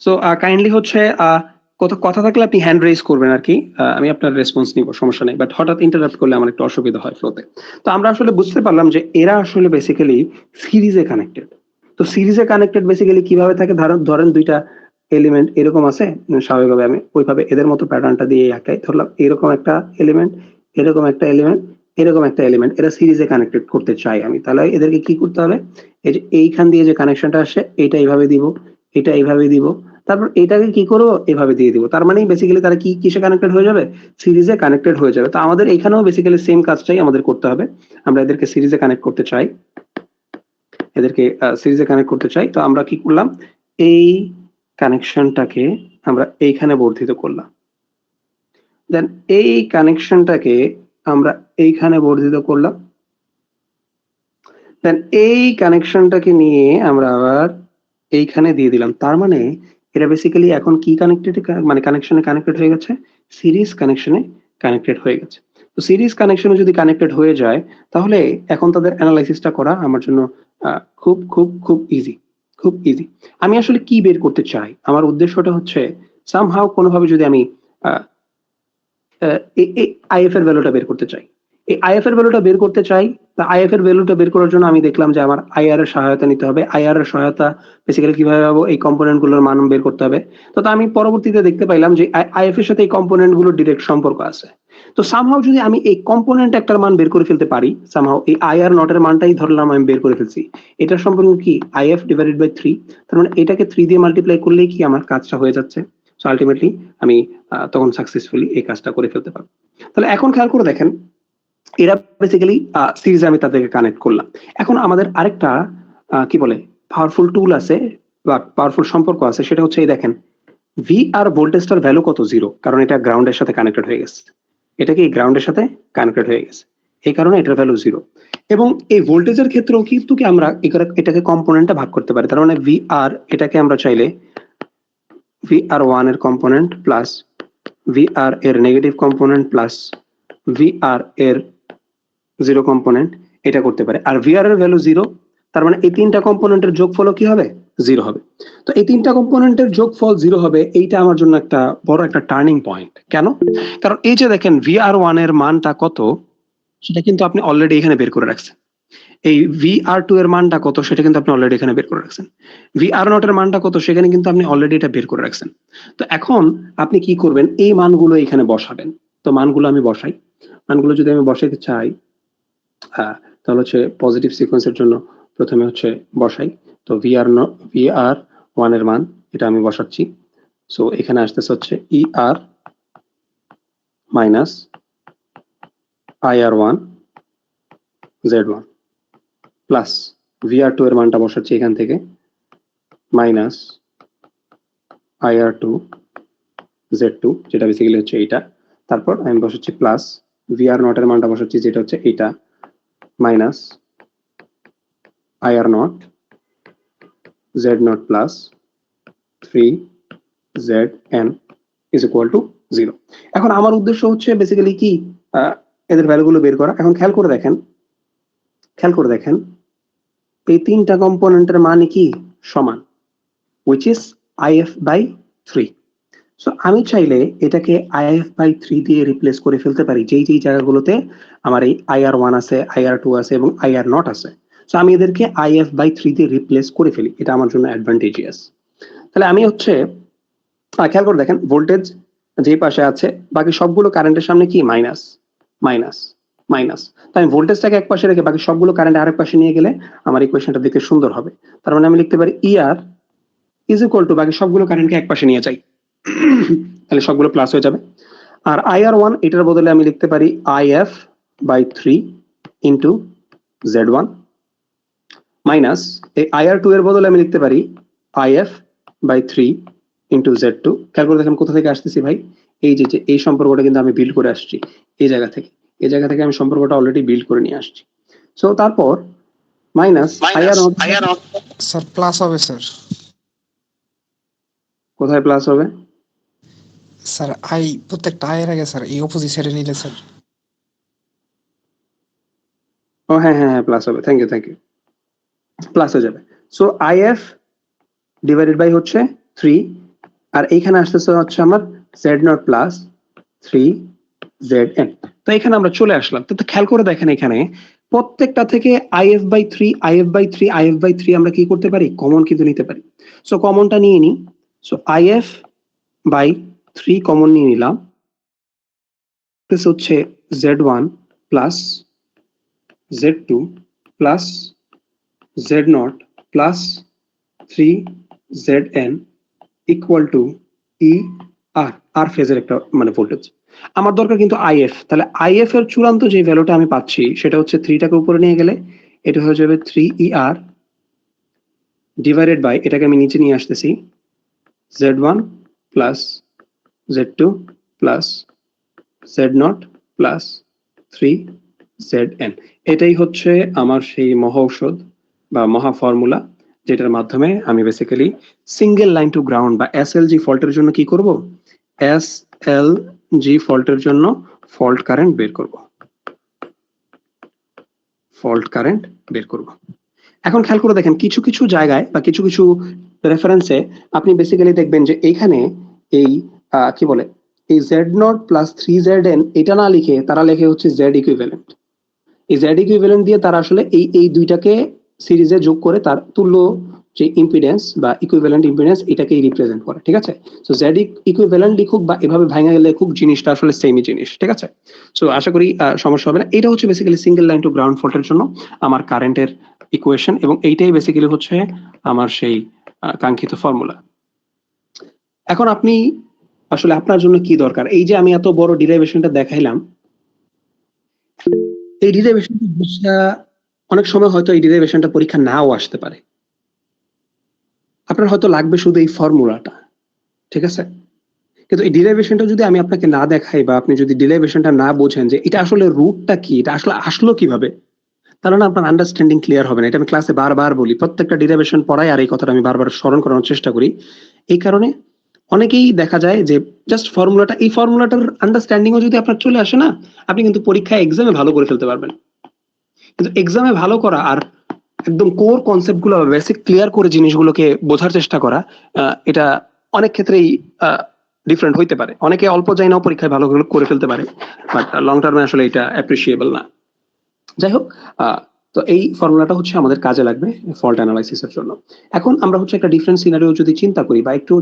A: সো কাইন্ডলি হচ্ছে কথা থাকলে আপনি হ্যান্ড রেজ করবেন আর কি, আমি আপনার রেসপন্স নিব, সমস্যা নেই, বাট হঠাৎ ইন্টারাপ্ট করলে আমার একটু অসুবিধা হয় ফ্লোতে। তো আমরা আসলে বুঝতে পারলাম যে এরা আসলে বেসিক্যালি সিরিজে কানেক্টেড। তো সিরিজে কানেক্টেড বেসিক্যালি কিভাবে থাকে, ধরেন দুইটা এলিমেন্ট এরকম আছে, স্বাভাবিকভাবে আমি ওইভাবে এদের মতো প্যাটার্নটা দিয়ে আঁকাই, ধরলাম এরকম একটা এলিমেন্ট, এরকম একটা এলিমেন্ট, এরকম একটা এলিমেন্ট, এরা সিরিজে কানেক্টেড করতে চাই আমি, তাহলে এদেরকে কি করতে হবে, এই যে এইখান দিয়ে যে কানেকশনটা আসছে এটা এইভাবে দিব, এটা এইভাবে দিব, তারপর এটাকে কি করবো এভাবে দিয়ে দিব, তার মানে বেসিক্যালি তারা কি কিসে কানেক্টেড হয়ে যাবে, সিরিজে কানেক্টেড হয়ে যাবে। তো আমাদের এখানেও বেসিক্যালি সেম কাজটাই আমাদের করতে হবে, আমরা এদেরকে সিরিজে কানেক্ট করতে চাই, এদেরকে সিরিজে কানেক্ট করতে চাই। তো আমরা কি করলাম, এই কানেকশনটাকে আমরা এইখানে বর্ধিত করলাম, দেন এই কানেকশনটাকে আমরা এইখানে বর্ধিত করলাম, দেন এই কানেকশনটাকে নিয়ে আমরা আবার এইখানে দিয়ে দিলাম। তার মানে এটা বেসিক্যালি এখন কি কানেক্টেড, মানে কানেকশনে কানেক্টেড হয়ে গেছে, সিরিজ কানেকশনে কানেক্টেড হয়ে গেছে। তো সিরিজ কানেকশনে যদি কানেক্টেড হয়ে যায় তাহলে এখন তাদের অ্যানালাইসিসটা করা আমার জন্য খুব খুব খুব ইজি, খুব ইজি। আমি আসলে কি বের করতে চাই, আমার উদ্দেশ্যটা হচ্ছে সামহাও কোনোভাবে যদি আমি আইএফ এর ভ্যালুটা বের করতে চাই, এই আইএফ এর ভ্যালুটা বের করতে চাই, তা আইএফ এর ভ্যালুটা বের করার জন্য আমি দেখলাম যে আমার আইআর এর সহায়তা নিতে হবে। আইআর এর সহায়তা বেসিক্যালি কিভাবে পাবো, এই কম্পোনেন্ট গুলোর মান বের করতে হবে। তো আমি পরবর্তীতে দেখতে পাইলাম যে আইএফ এর সাথে এই কম্পোনেন্ট গুলোর ডিরেক্ট সম্পর্ক আছে। তো সামহাও যদি আমি এই কম্পোনেন্ট একটার মান বের করে ফেলতে পারি, সামহাও এই আইআর নটের মানটাই ধরলাম আমি বের করে ফেলছি, এটার সম্পর্ক কি আইএফ ডিভাইডেড বাই 3, তার মানে এটাকে 3 দিয়ে মাল্টিপ্লাই করলেই কি আমার কাজটা হয়ে যাচ্ছে। সো আলটিমেটলি আমি তখন সাকসেসফুলি এই কাজটা করে ফেলতে পারবো। তাহলে এখন খেয়াল করে দেখেন, এরা বেসিক্যালি সিরিজে আমি তাদেরকে কানেক্ট করলাম। এখন আমাদের আরেকটা কি বলে পাওয়ারফুল টুল আছে বা পাওয়ারফুল সম্পর্ক আছে, সেটা হচ্ছে এই দেখেন, ভি আর ভোল্টেজটার ভ্যালু কত, 0, কারণ এটা গ্রাউন্ডের সাথে কানেক্টেড হয়ে গেছে, এটা কি গ্রাউন্ডের সাথে কানেক্টেড হয়ে গেছে, এই কারণে এটার ভ্যালু 0। এবং এই ভোল্টেজের ক্ষেত্রেও কিন্তু কি আমরা এটাকে কম্পোনেন্টে ভাগ করতে পারি, তার মানে ভি আর এটাকে আমরা চাইলে ভি আর 1 এর কম্পোনেন্ট প্লাস ভি আর এর নেগেটিভ কম্পোনেন্ট প্লাস ভি আর এর 0 কম্পোনেন্ট এটা করতে পারে। আর ভিআর এর ভ্যালু 0, তার মানে এই তিনটা কম্পোনেন্টের যোগফল কি হবে, 0 হবে। তো এই তিনটা কম্পোনেন্টের যোগফল 0 হবে, এইটা আমার জন্য একটা বড় একটা টার্নিং পয়েন্ট। কেন? কারণ এই যে দেখেন VR1 এর মানটা কত সেটা কিন্তু আপনি অলরেডি এখানে বের করে রাখছেন, এই VR2 এর মানটা কত সেটা কিন্তু আপনি অলরেডি এখানে বের করে রাখছেন, VR0 এর মানটা কত সেখানে কিন্তু আপনি অলরেডি এটা বের করে রাখছেন। তো এখন আপনি কি করবেন, এই মানগুলো এখানে বসাবেন। তো মানগুলো আমি বসাই, মানগুলো যদি আমি বসাইতে চাই তাহলে হচ্ছে পজিটিভ সিকোয়েন্সের জন্য প্রথমে হচ্ছে বসাই। তো VR1 এর মান এটা আমি বসাচ্ছি। সো এখানে আসতেছে হচ্ছে ER minus IR1 Z1 plus VR2 এর মানটা বসাচ্ছি এখান থেকে মাইনাস IR2 Z2, যেটা বেসিক্যালি হচ্ছে এইটা। তারপর আমি বসাচ্ছি প্লাস VR0 এর মানটা বসাচ্ছি যেটা হচ্ছে এইটা minus IR0 Z0 plus 3ZN is equal to 0। এখন আমার উদ্দেশ্য হচ্ছে বেসিক্যালি কি এদের ভ্যালুগুলো বের করা। এখন খেয়াল করে দেখেন এই তিনটা কম্পোনেন্টের মান কি সমান, which is IF by 3। So আমি চাইলে এটাকে IF by 3 দিয়ে রিপ্লেস করে ফেলতে পারি, যেই জায়গাগুলোতে আমার এই IR1 আছে, IR2 আছে এবং IR0 আছে। সো আমি এদেরকে IF by 3 দিয়ে রিপ্লেস করে ফেলি, এটা আমার জন্য অ্যাডভান্টেজিয়াস। তাহলে আমি হচ্ছে খেয়াল করে দেখেন ভোল্টেজ যে পাশে আছে বাকি সবগুলো কারেন্টের সামনে কি মাইনাস মাইনাস মাইনাস, তাই আমি ভোল্টেজটাকে এক পাশে রেখে বাকি সবগুলো কারেন্ট আরেক পাশে নিয়ে গেলে আমার ইকুয়েশনটা দেখতে সুন্দর হবে। তার মানে আমি লিখতে পারি ER ইজ ইকুয়াল টু বাকি সবগুলো কারেন্টকে এক পাশে নিয়ে যাই, তাহলে সবগুলো প্লাস হয়ে যাবে। আর IR1 এটার বদলে আমি লিখতে পারি IF by 3 into Z1 minus এই IR2 এর বদলে আমি লিখতে পারি IF by 3 ইন্টু Z2। খেয়াল করে দেখেন কোথা থেকে আসতেছি ভাই, এই যে এই সম্পর্কটা কিন্তু আমি বিল্ড করে আসছি, এই জায়গা থেকে আমি সম্পর্কটা অলরেডি বিল্ড করে নিয়ে আসছি। সো তারপর মাইনাস IR0
B: স্যার প্লাস হবে স্যার,
A: কোথায় প্লাস হবে
B: স্যার আই প্রত্যেকটা আয়ের আগে স্যার এই অপোজিট সাইডে নিলে স্যার।
A: ও হ্যাঁ প্লাস হবে, থ্যাংক ইউ প্লাস হয়ে যাবে। সো IF ডিভাইডেড বাই হচ্ছে 3 আর এইখানে আসতেছে হচ্ছে আমার Z0 প্লাস 3ZN। তো এখানে আমরা চলে আসলাম। তো খেয়াল করে দেখেন এখানে প্রত্যেকটা থেকে IF by 3 আমরা কি করতে পারি, কমন কিন্তু নিতে পারি। সো কমনটা নিয়ে নিই, সো IF by 3 কমন নিয়ে নিলাম, হচ্ছে Z1 plus Z2 plus Z0 plus 3ZN equal to আর ফেজের একটা মানে ভোল্টেজ। আমার দরকার কিন্তু IF, তাহলে IF এর চূড়ান্ত যে ভ্যালুটা আমি পাচ্ছি সেটা হচ্ছে 3টাকে উপরে নিয়ে গেলে এটা হয়ে যাবে 3ER ডিভাইডেড বাই, এটাকে আমি নিচে নিয়ে আসতেছি Z1 plus Z2 plus Z0 plus 3Zn। এটাই হচ্ছে আমার সেই মহা ঔষধ বা মহা ফর্মুলা, যেটার মাধ্যমে আমি basically single line to ground বা এসএলজি ফল্টের জন্য কি করব, এসএলজি ফল্টের জন্য ফল্ট কারেন্ট বের করব, ফল্ট কারেন্ট বের করব। এখন খেয়াল করে দেখেন কিছু কিছু জায়গায় বা কিছু কিছু রেফারেন্সে আপনি বেসিক্যালি দেখবেন যে এইখানে এই কি বলে এই Z0 প্লাস 3Zn এটা না লিখে তারা লেখে হচ্ছে Z ইকুইভ্যালেন্ট। এই Z ইকুইভ্যালেন্ট দিয়ে তারা আসলে এই দুইটাকে সিরিজে যোগ করে তার তুল্য যে ইম্পিডেন্স বা ইকুইভ্যালেন্ট ইম্পিডেন্স এটাকেই রিপ্রেজেন্ট করে, ঠিক আছে? সো Z ইকুইভ্যালেন্ট লিখুক বা এভাবে ভাঙা গেলে লিখুক, জিনিসটা আসলে সেমই জিনিস, ঠিক আছে? সো আশা করি সমস্যা হবে না। এটা হচ্ছে basically single line to ground ফল্টের জন্য আমার কারেন্টের ইকুয়েশন, এবং এইটাই বেসিক্যালি হচ্ছে আমার সেই কাঙ্ক্ষিত ফর্মুলা। এখন আপনি আসলে আপনার জন্য কি দরকার, এই যে আমি এত বড় ডিরাইভেশনটা দেখাইলাম, এই ডিরাইভেশনটা অনেক সময় হয়তো এই ডিরাইভেশনটা পরীক্ষা নাও আসতে পারে, আপনার হয়তো লাগবে শুধু এই ফর্মুলাটা, ঠিক আছে? কিন্তু এই ডিরাইভেশনটা যদি আমি আপনাকে না দেখাই বা আপনি যদি ডিরাইভেশনটা না বোঝেন যে এটা আসলে রুটটা কি, এটা আসলে আসলো কিভাবে, তাহলে না আপনার আন্ডারস্ট্যান্ডিং ক্লিয়ার হবে না। এটা আমি ক্লাসে বারবার বলি, প্রত্যেকটা ডিরাইভেশন পড়াই আর এই কথাটা আমি বারবার স্মরণ করানোর চেষ্টা করি। এই কারণে অনেকেই দেখা যায় যে জাস্ট ফর্মুলাটা, এই ফর্মুলাটার আন্ডারস্ট্যান্ডিংও যদি আপনার চলে আসে না, আপনি কিন্তু পরীক্ষায় এক্সামে ভালো করে ফেলতে পারবেন। কিন্তু এক্সামে ভালো করা আর একদম কোর কনসেপ্ট গুলো বেসিক ক্লিয়ার করে জিনিসগুলোকে বোঝার চেষ্টা করা, এটা অনেক ক্ষেত্রেই ডিফারেন্ট হইতে পারে। অনেকে অল্প যায় নাও পরীক্ষায় ভালো করে ফেলতে পারে, বাট লং টার্মে আসলে এটা অ্যাপ্রিসিয়েবল না। যাই হোক, তো এই ফর্মুলাটা হচ্ছে আমাদের কাজে লাগবে ফল্ট অ্যানালাইসিসের জন্য। এখন আমরা হচ্ছে একটা ডিফারেন্ট সিনারিও যদি চিন্তা করি বা একটু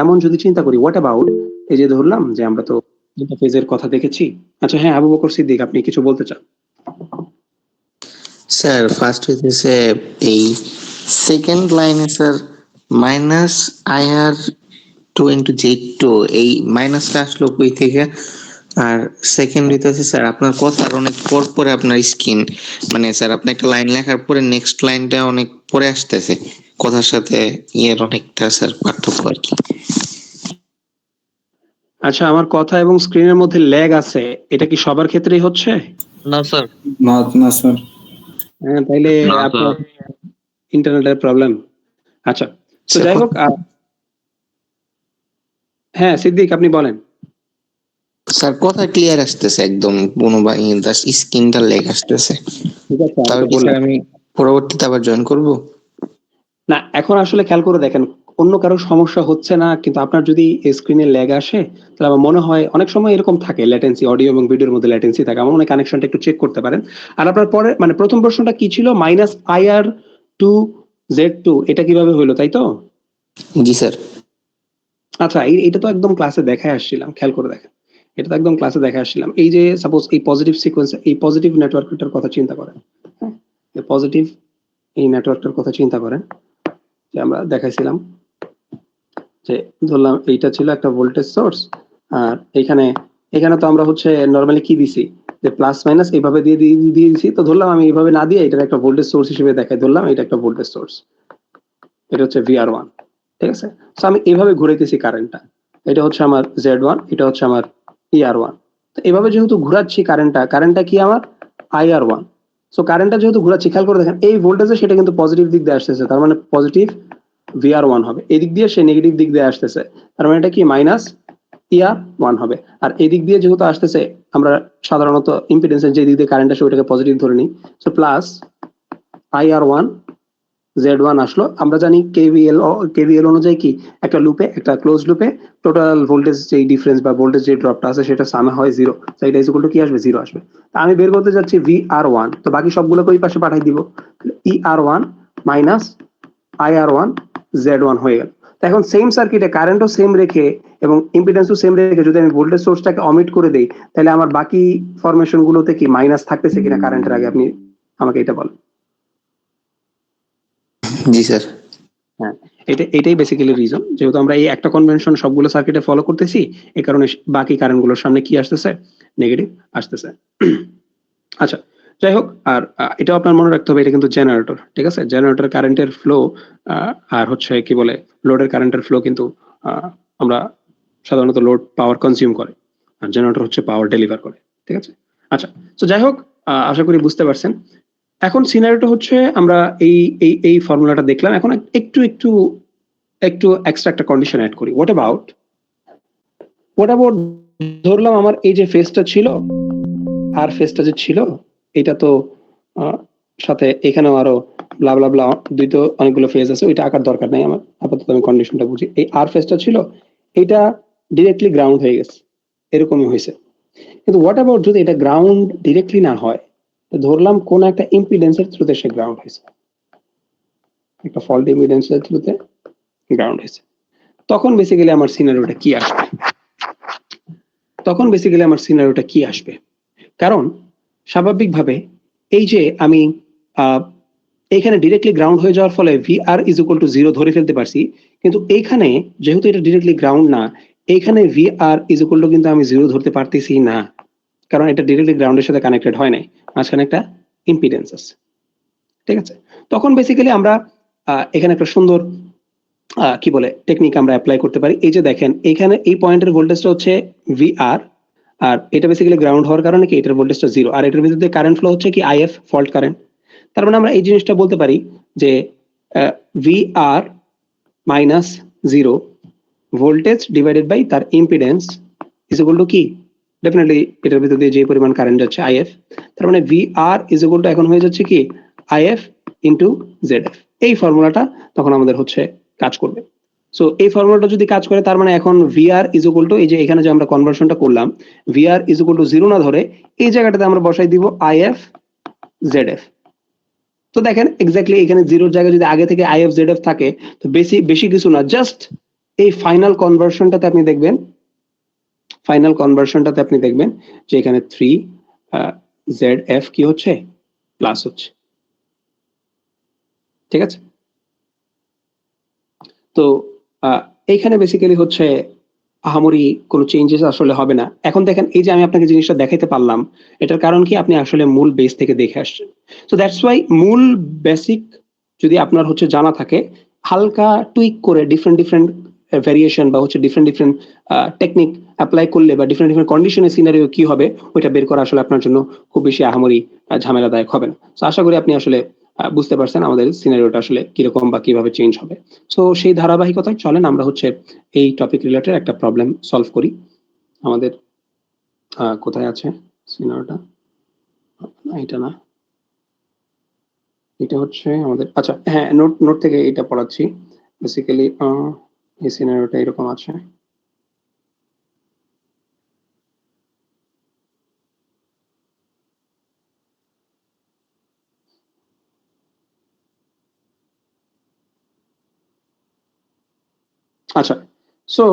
A: এমন যদি চিন্তা করি, হোয়াট অ্যাবাউট এই যে ধরলাম যে আমরা তো ইন্টারফেজের কথা দেখেছি। আচ্ছা হ্যাঁ, আবু বকর সিদ্দিক, আপনি কিছু বলতে চান?
B: স্যার ফার্স্ট হইতেছে এই সেকেন্ড লাইনে sir minus IR 2 into Z2, এই মাইনাসটা আসলো কই থেকে? আর সেকেন্ড হইতেছে স্যার আপনার কথার অনেক পর পরে আপনার স্ক্রিন, মানে স্যার আপনি একটা লাইন লেখার পরে নেক্সট লাইনটা অনেক পরে আসতেছে, কথার সাথে ইয়ের অনেকটা স্যার পার্থক্য আর কি।
A: আচ্ছা, আমার কথা এবং স্ক্রিনের মধ্যে ল্যাগ আছে, এটা কি সবার ক্ষেত্রেই হচ্ছে?
E: না স্যার,
C: না স্যার।
A: হ্যাঁ, তাইলে
E: না,
A: আপনার ইন্টারনেটের প্রবলেম। আচ্ছা, তো যাই হোক, হ্যাঁ সিদ্দিক আপনি বলেন।
B: স্যার কথা ক্লিয়ার আসতেছে একদম, কোনো বা স্ক্রিনটা লেগ আসতেছে।
A: ঠিক আছে, আমি
B: তাহলে
A: তো
B: কি
A: বললাম
B: স্যার আমি পরবর্তীতে আবার জয়েন করব?
A: না, এখন আসলে খেয়াল করে দেখেন অন্য কারো সমস্যা হচ্ছে না, কিন্তু আপনার যদি স্ক্রিনে ল্যাগ আসে তাহলে আমার মনে হয় অনেক সময় এরকম থাকে, ল্যাটেন্সি, অডিও এবং ভিডিওর মধ্যে ল্যাটেন্সি থাকে, আমার মনে হয় কানেকশনটা একটু চেক করতে পারেন। আর আপনার পরে মানে প্রথম প্রশ্নটা কি ছিল, -IR2Z2 এটা কিভাবে হইলো, তাই তো?
B: জি স্যার।
A: আচ্ছা, এটা তো একদম ক্লাসে দেখায় আসছিলাম, খেয়াল করে দেখেন, এটা তো একদম ক্লাসে দেখে আসছিলাম। এই যে সাপোজ এই পজিটিভ সিকোয়েন্স, এই পজিটিভ নেটওয়ার্কটার কথা চিন্তা করেন, হ্যাঁ, এই পজিটিভ এই নেটওয়ার্কটার কথা চিন্তা করেন যে আমরা দেখাইছিলাম যে ধরলাম এইটা ছিল একটা ভোল্টেজ সোর্স, আর এখানে তো আমরা হচ্ছে নরমালি কি দিছি যে প্লাস মাইনাস এইভাবে দিয়ে দিয়েছি, তো ধরলাম আমি এইভাবে না দিয়ে এটা একটা ভোল্টেজ সোর্স হিসেবে দেখাই, ধরলাম এটা একটা ভোল্টেজ সোর্স, এটা হচ্ছে VR1, ঠিক আছে? তো আমি এইভাবে ঘুরাইতেছি কারেন্টটা, এটা হচ্ছে আমার Z1, এটা হচ্ছে আমার ER1। তো এইভাবে যেহেতু ঘুরাচ্ছি কারেন্টটা কি আমার IR1। সো কারেন্টটা যেহেতু ঘুরাচ্ছি, খেয়াল করে দেখেন এই ভোল্টেজে সেটা কিন্তু পজিটিভ দিক দিয়ে আসতেছে, তার মানে পজিটিভ VR1 হবে, এদিক দিয়ে সে নেগেটিভ দিক দিয়ে আসতেছে, তার মানে এটা কি মাইনাস ER1 হবে। আর এই দিক দিয়ে যেহেতু আসতেছে, আমরা সাধারণত ইম্পিডেন্সের যে দিক দিয়ে কারেন্ট আসে ওইটাকে পজিটিভ ধরে নিই, সো প্লাস IR1 Z1 আসলো। আমরা জানি কেভিএল অনুযায়ী কি একটা লুপে, একটা ক্লোজ লুপে টোটাল ভোল্টেজ যে ডিফারেন্স বা ভোল্টেজ যে ড্রপটা আছে সেটা সামে হয় 0, তো এটা ইকুয়াল টু কি আসবে, 0 আসবে। তা আমি বের করতে যাচ্ছি VR1, তো বাকি সবগুলোকে ওই পাশে পাঠিয়ে দিব, ER1 মাইনাস IR1 Z1 হয়ে গেল। তো এখন সেম সার্কিটে কারেন্টও সেম রেখে এবং ইম্পিডেন্সও সেম রেখে যদি আমি ভোল্টেজ সোর্সটাকে অমিট করে দেই, তাহলে আমার বাকি ফরমেশন গুলোতে কি মাইনাস থাকতেছে কিনা কারেন্টের আগে, আপনি আমাকে এটা বলেন।
B: জি স্যার।
A: হ্যাঁ, এটাই বেসিক্যালি রিজন, যেহেতু আমরা এই একটা কনভেনশন সবগুলো সার্কিটে ফলো করতেছি, এই কারণে বাকি কারেন্টগুলোর সামনে কি আসতেছে, নেগেটিভ আসতেছে। আচ্ছা, যাই হোক, আর এটাও আপনার মনে রাখতে হবে এটা কিন্তু জেনারেটর, ঠিক আছে? জেনারেটর কারেন্টের ফ্লো আর হচ্ছে কি বলে লোডের কারেন্টের ফ্লো কিন্তু আমরা সাধারণত লোড পাওয়ার কনজিউম করে, আর জেনারেটর হচ্ছে পাওয়ার ডেলিভার করে। ঠিক আছে, আচ্ছা। তো যাই হোক, আশা করি বুঝতে পারছেন। এখন সিনারিওটা হচ্ছে আমরা এই এই এই ফর্মুলাটা দেখলাম, এখন একটু একটু একটু এক্সট্রা একটা কন্ডিশন অ্যাড করি। হোয়াট অ্যাবাউট ধরলাম আমার এই যে ফেজটা ছিল, আর ফেজটা যে ছিল এটা তো সাথে এখানেও আরো ব্লা ব্লা ব্লা দুই তো অনেকগুলো ফেজ আছে, ওইটা আঁকার দরকার নাই আমার, আপাতত আমি কন্ডিশনটা বুঝি। এই আর ফেজটা ছিল, এটা ডিরেক্টলি গ্রাউন্ড হয়ে গেছে, এরকমই হয়েছে। কিন্তু হোয়াট অ্যাবাউট যদি এটা গ্রাউন্ড ডিরেক্টলি না হয়, ধরলাম কোন একটা ইম্পিডেন্সের থ্রুতে সে গ্রাউন্ড হয়েছে, একটা ফল্ট ইম্পিডেন্সের থ্রুতে গ্রাউন্ড হয়েছে, তখন বেসিক্যালি আমার সিনারিওটা কি আসবে? কারণ স্বাভাবিকভাবে এই যে আমি এইখানে ডিরেক্টলি গ্রাউন্ড হয়ে যাওয়ার ফলে VR ইজ ইকুয়াল টু 0 ধরে ফেলতে পারছি, কিন্তু এইখানে যেহেতু এটা ডিরেক্টলি গ্রাউন্ড না, এইখানে VR ইজ ইকুয়াল টু কিন্তু আমি 0 ধরতে পারতেছি না, কারণ এটা ডিরেক্টলি গ্রাউন্ডের সাথে কানেক্টেড হয় নাই, মাঝখানে একটা ইম্পিডেন্স আছে। ঠিক আছে, তখন বেসিক্যালি আমরা এখানে একটা সুন্দর কি বলে টেকনিক আমরা অ্যাপ্লাই করতে পারি। এই যে দেখেন, এখানে এই পয়েন্টের ভোল্টেজটা হচ্ছে VR, আর এটা বেসিক্যালি গ্রাউন্ড হওয়ার কারণে কি এটার ভোল্টেজটা 0, আর এটার ভিতরে কারেন্ট ফ্লো হচ্ছে কি IF, ফল্ট কারেন্ট। তার মানে আমরা এই জিনিসটা বলতে পারি যে VR minus 0 voltage divided by তার ইম্পিডেন্স ইজ ইকুয়াল টু কি, ডেফিনেটলি এটার ভিতর দিয়ে যে পরিমাণ কারেন্ট যাচ্ছে IF, তার মানে VR ইজ ইকুয়াল টু এখন হয়ে যাচ্ছে কি IF ইন্টু ZF। এই ফর্মুলাটা তখন আমাদের হচ্ছে কাজ করবে। সো এই ফর্মুলাটা যদি কাজ করে, তার মানে এখন VR ইজ ইকুয়াল টু, এই যে এখানে যে আমরা কনভার্সনটা করলাম, VR ইজ ইকুয়াল টু 0 না ধরে এই জায়গাটাতে আমরা বসাই দিব IF ZF। তো দেখেন এক্স্যাক্টলি এখানে 0 জায়গায় যদি আগে থেকে IF ZF থাকে, তো বেশি কিছু না, জাস্ট এই ফাইনাল কনভার্সনটাতে আপনি দেখবেন যে এখানে 3 ZF কি হচ্ছে, প্লাস হচ্ছে। ঠিক আছে, তো এইখানে বেসিক্যালি হচ্ছে আহামরি কোনো চেঞ্জেস আসলে হবে না। এখন দেখেন এই যে আমি আপনাকে জিনিসটা দেখাইতে পারলাম, এটার কারণ কি, আপনি আসলে মূল বেস থেকে দেখে আসছেন। সো দ্যাটস ওয়াই মূল বেসিক যদি আপনার হচ্ছে জানা থাকে, হালকা টুইক করে ডিফারেন্ট ভ্যারিয়েশন বা হচ্ছে ডিফারেন্ট টেকনিক অ্যাপ্লাই করলে বা ডিফারেন্ট কন্ডিশনের সিনারিও কি হবে, ওইটা বের করা আসলে আপনার জন্য খুব বেশি আহামরি ঝামেলাদায়ক হবে না। সো আশা করি আপনি আসলে বুঝতে পারছেন আমাদের সিনারিওটা আসলে কিরকম বা কিভাবে চেঞ্জ হবে। সো সেই ধারাবাহিকতায় চলেন আমরা হচ্ছে এই টপিক রিলেটেড একটা প্রবলেম সলভ করি। আমাদের কোথায় আছে সিনারিওটা, এটা না, এটা হচ্ছে আমাদের, আচ্ছা হ্যাঁ, নোট থেকে এটা পড়াচ্ছি। বেসিক্যালি এই সিনারিওটা এরকম আছে। আচ্ছা, সো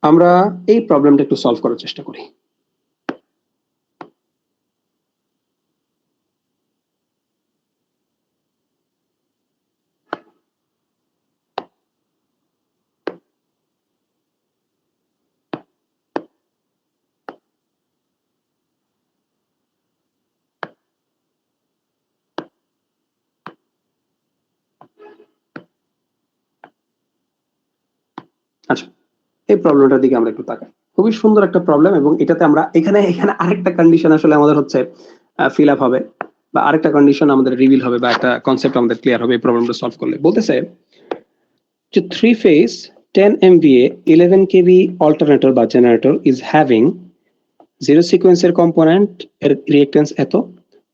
A: আমরা এই প্রবলেমটা একটু সলভ করার চেষ্টা করি। আচ্ছা, এই প্রবলেমটার দিকে আমরা একটু তাকাই। খুবই সুন্দর একটা প্রবলেম, এবং এটাতে আমরা এখানে আরেকটা কন্ডিশন আসলে আমাদের হচ্ছে ফিল আপ হবে, বা আরেকটা কন্ডিশন আমাদের রিভিল হবে, বা একটা কনসেপ্ট আমাদের ক্লিয়ার হবে এই প্রবলেমটা সলভ করলে। বলতেছে যে 3 phase 10 MVA 11 kV alternator বা জেনারেটর is having 0 সিকোয়েন্সের কম্পোনেন্ট এর রিঅ্যাকট্যান্স এত,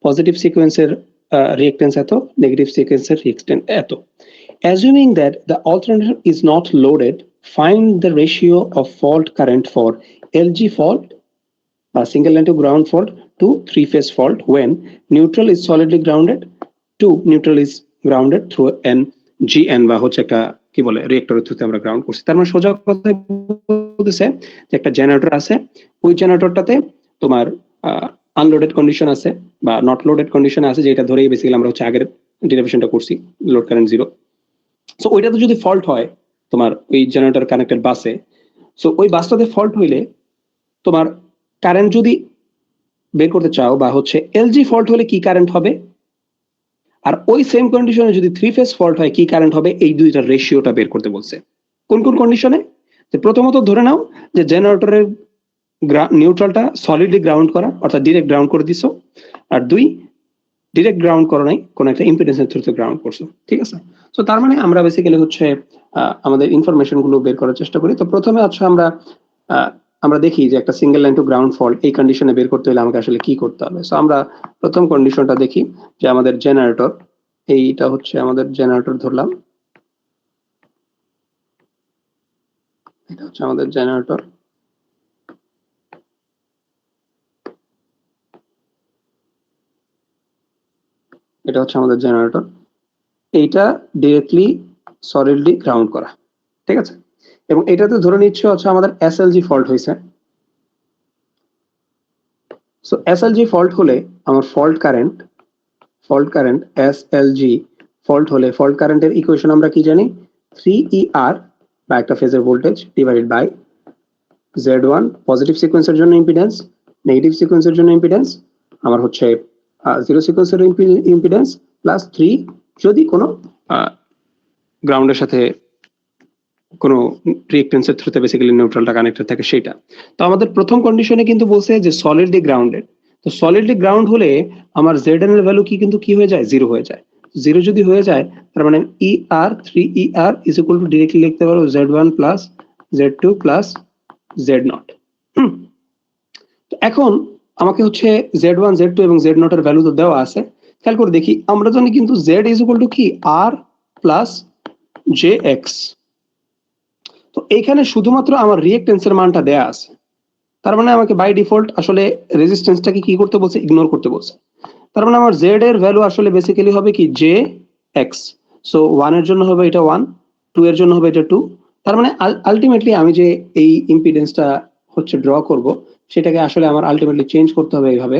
A: পজিটিভ সিকোয়েন্সের রিঅ্যাকট্যান্স এত, নেগেটিভ সিকোয়েন্সের রিঅ্যাকট্যান্স এত। Assuming that the alternator is not loaded, find the ratio of fault current for LG fault, single line to ground fault, to 3-phase fault when neutral is solidly grounded, to neutral is grounded through an GN বা হচ্ছে একটা কি বলে রিঅ্যাক্টরের থ্রুতে আমরা ground করছি। তার মানে সোজা কথা বলতেছে যে একটা জেনারেটর আছে, ওই জেনারেটরটাতে তোমার আনলোডেড কন্ডিশন আছে বা নট লোডেড কন্ডিশন আছে, যেটা ধরেই বেসিক্যালি আমরা হচ্ছে আগের ডেরিভেশনটা করছি, লোড কারেন্ট 0। সো ওইটাতে যদি ফল্ট হয় তোমার ওই জেনারেটর কানেক্টেড বাসে, সো ওই বাসটাতে ফল্ট হইলে তোমার কারেন্ট যদি বের করতে চাও বা হচ্ছে LG ফল্ট হলে কি কারেন্ট হবে, আর ওই সেম কন্ডিশনে যদি 3 phase ফল্ট হয় কি কারেন্ট হবে, এই দুইটার রেশিওটা বের করতে বলছে। কোন কোন কন্ডিশনে? যে প্রথমত ধরে নাও যে জেনারেটরের নিউট্রালটা সলিডলি গ্রাউন্ড করা, অর্থাৎ ডিরেক্ট গ্রাউন্ড করে দিছো। আর 2, ডিরেক্ট গ্রাউন্ড করো নাই, কোন একটা ইম্পিডেন্সের থ্রুতে গ্রাউন্ড করছো, ঠিক আছে? সো তার মানে আমরা বেসিক্যালি হচ্ছে আমাদের ইনফরমেশন গুলো বের করার চেষ্টা করি। তো প্রথমে হচ্ছে আমরা দেখি যে একটা single line to ground fault এই কন্ডিশনে বের করতে হলে আমাকে আসলে কি করতে হবে। সো আমরা প্রথম কন্ডিশনটা দেখি যে আমাদের জেনারেটর, এইটা হচ্ছে আমাদের জেনারেটর ধরলাম, এটা হচ্ছে আমাদের জেনারেটর। এটা হচ্ছে আমাদের জেনারেটর, এইটা ডিরেক্টলি সলিডলি গ্রাউন্ড করা, ঠিক আছে? এবং এটাতে ধরে নিচ্ছে হচ্ছে আমাদের এসএলজি ফল্ট হয়েছে। সো এসএলজি ফল্ট হলে আমার ফল্ট কারেন্ট এসএলজি ফল্ট হলে ফল্ট কারেন্টের ইকুয়েশন আমরা কি জানি? 3ER বা একটা ফেজের voltage divided by Z1 positive সিকোয়েন্সের জন্য ইম্পিডেন্স, নেগেটিভ সিকোয়েন্সের জন্য ইম্পিডেন্স আমার হচ্ছে 0 সিকোয়েন্সের ইম্পিডেন্স প্লাস 3 যদি কোনো গ্রাউন্ডের সাথে কোনো রিঅ্যাক্টেন্সের থ্রুতে বেসিক্যালি নিউট্রালটা কানেক্টেড থাকে সেটা। তো আমাদের প্রথম কন্ডিশনে কিন্তু বলছে যে সলিডলি গ্রাউন্ডেড। তো সলিডলি গ্রাউন্ড হলে আমার ZN এর ভ্যালু কিন্তু কি হয়ে যায়? 0 হয়ে যায়। 0 যদি হয়ে যায় তার মানে ER 3ER is equal two directly লিখতে পারো Z1 plus Z2 plus Z0। তো এখন আমাকে হচ্ছে Z1 Z2 এবং Z0 এর ভ্যালু তো দেওয়া আছে। খেয়াল করে দেখি, আমরা জানি কিন্তু Z ইজ ইকুয়াল টু কি? R plus JX। তো এইখানে শুধুমাত্র আমার রিঅ্যাক্টেন্সের মানটা দেয়া আছে, তার মানে আমাকে বাই ডিফল্ট আসলে রেজিস্ট্যান্সটাকে কি করতে বলছে? ইগনোর করতে বলছে। তার মানে আমার জেড এর ভ্যালু আসলে বেসিক্যালি হবে কি? JX। সো 1 এর জন্য হবে এটা 1, 2 এর জন্য হবে এটা 2। তার মানে আলটিমেটলি আমি যে এই ইম্পিডেন্সটা হচ্ছে ড্র করব সেটাকে আসলে আমার আলটিমেটলি চেঞ্জ করতে হবে এইভাবে,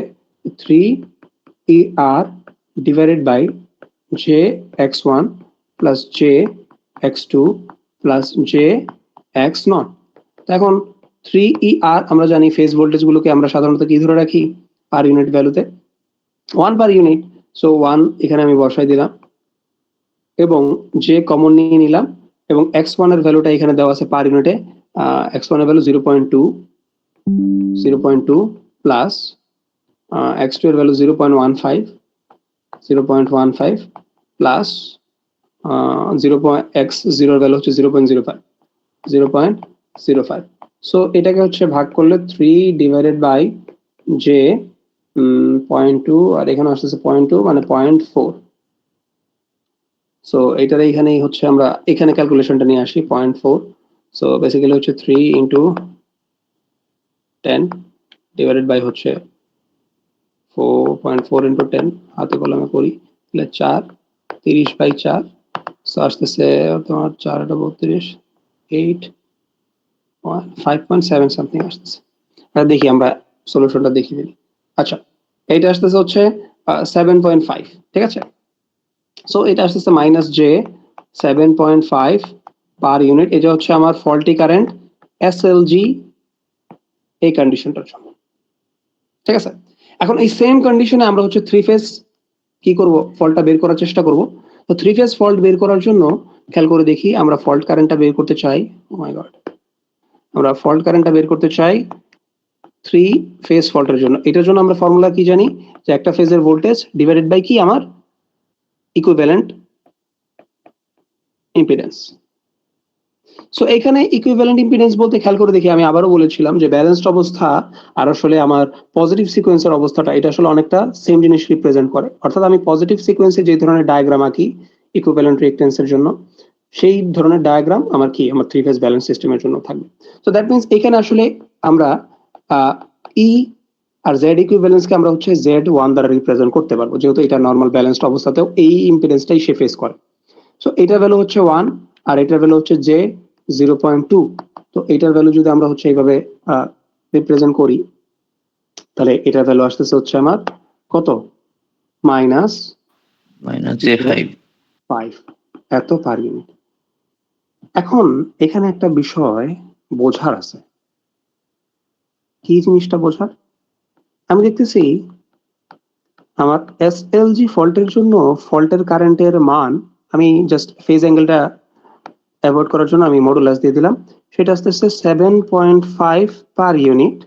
A: 3ER divided by JX1 plus JX2 plus JX0। এখন 3ER আমরা জানি ফেজ ভোল্টেজ গুলোকে আমরা সাধারণত কি ধরে রাখি? পার ইউনিট ভ্যালুতে 1 পার ইউনিট। সো 1 এখানে আমি বসাই দিলাম এবং J কমন নিয়ে নিলাম এবং X1 এর ভ্যালুটা এখানে দেওয়া আছে পার ইউনিটে। X1 এর ভ্যালু 0.2 প্লাস X2 এর ভ্যালু 0.15 প্লাস X0 এর ভ্যালু হচ্ছে 0.05। সো এটাকে হচ্ছে ভাগ করলে 3 ডিভাইডেড বাই J 0.2 আর এখানে আসতেছে 0.2 মানে 0.4। সো এটার এইখানেই হচ্ছে আমরা এখানে ক্যালকুলেশনটা নিয়ে আসি 0.4। সো বেসিক্যালি হচ্ছে 3 ইন্টু 10 ডিভাইডেড বাই হচ্ছে 4.4 ইন্টু 10, হাতে কলমে করি তাহলে 4, 30/4। সো আসতেছে তোমার 4 এটা 32, 8, 5.7 সামথিং আসতেছে। দেখি আমরা সলিউশনটা দেখি দিই। আচ্ছা, এইটা আসতেছে হচ্ছে 7.5, ঠিক আছে? সো এটা আসতেছে মাইনাস J 7.5 পার ইউনিট। এটা হচ্ছে আমার ফল্টি কারেন্ট SLG এই কন্ডিশনটার জন্য, ঠিক আছে? এখন এই সেম কন্ডিশনে আমরা হচ্ছে 3 ফেজ কি করব? ফল্টটা বের করার চেষ্টা করব। তো 3 ফেজ ফল্ট বের করার জন্য খেয়াল করে দেখি, আমরা ফল্ট কারেন্টটা বের করতে চাই। ও মাই গড, আমরা ফল্ট কারেন্টটা বের করতে চাই 3 ফেজ ফল্টের জন্য। এটার জন্য আমরা ফর্মুলা কি জানি? যে একটা ফেজের ভোল্টেজ ডিভাইডেড বাই কি? আমার ইকুইভ্যালেন্ট ইম্পিডেন্স। সো এখানে ইকুইভ্যালেন্ট ইম্পিডেন্স বলতে খেয়াল করে দেখি, আমি আবারও বলেছিলাম যে ব্যালেন্সড অবস্থা আর আসলে আমার পজিটিভ সিকোয়েন্সের অবস্থাটা এটা আসলে অনেকটা সেম জিনিস রিপ্রেজেন্ট করে। অর্থাৎ আমি পজিটিভ সিকোয়েন্সে যে ধরনের ডায়াগ্রাম আঁকি ইকুইভ্যালেন্ট রিঅ্যাক্টেন্সের জন্য, সেই ধরনের ডায়াগ্রাম আমার কি? আমার 3 ফেজ ব্যালেন্স সিস্টেমের জন্য থাকবে। সো দ্যাট মিন্স এখানে আসলে আমরা ই আর জেড ইকুইভ্যালেন্সকে আমরা হচ্ছে Z1 দ্বারা রিপ্রেজেন্ট করতে পারবো, যেহেতু এটা নর্মাল ব্যালেন্সড অবস্থাতেও এই ইম্পিডেন্সটাই সে ফেস করে। সো এটার ভ্যালু হচ্ছে 1 আর এটার ভ্যালু হচ্ছে J 0.2। তো এটার ভ্যালু যদি আমরা হচ্ছে এইভাবে রিপ্রেজেন্ট করি তাহলে এটার ভ্যালু আসতেছে হচ্ছে আমার কত? মাইনাস J5 এত পার ইউনিট। এখন এখানে একটা বিষয় বোঝার আছে। কি জিনিসটা বোঝার? আমি দেখতেছি আমার SLG ফল্টের জন্য ফল্টের কারেন্টের মান, আমি জাস্ট ফেজ অ্যাঙ্গেলটা অ্যাভয়েড করার জন্য আমি মডুলাস দিয়ে দিলাম, সেটা আসতেছে 7.5 পার ইউনিট।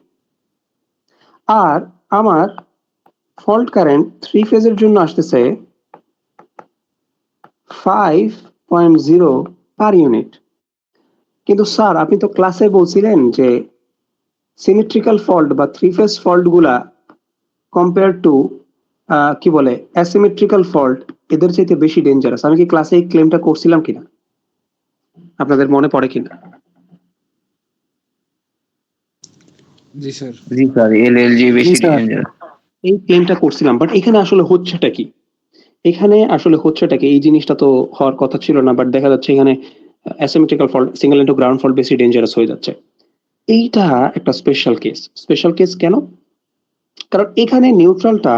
A: আর আমার ফল্ট কারেন্ট 3 ফেজের জন্য আসতেছে 5.0 পার ইউনিট। কিন্তু স্যার আপনি তো ক্লাসে বলছিলেন যে সিমেট্রিক্যাল ফল্ট বা 3 ফেজ ফল্ট গুলা কম্পেয়ার টু কি বলে অ্যাসিমেট্রিক্যাল ফল্ট এদের চাইতে বেশি ডেঞ্জারাস। আমি কি ক্লাসে এই ক্লেমটা করছিলাম কিনা, আপনাদের মনে পড়ে কিনা?
C: জি স্যার।
E: জি স্যার, এলএলজি বেশি ডেঞ্জার।
A: এই ক্লেমটা করছিলাম, বাট এখানে আসলে হচ্ছেটা কি? এই জিনিসটা তো হওয়ার কথা ছিল না, বাট দেখা যাচ্ছে এখানে asymmetrical fault, single into ground fault বেশি ডেঞ্জারাস হয়ে যাচ্ছে। এইটা একটা স্পেশাল কেস কেন? কারণ এখানে নিউট্রালটা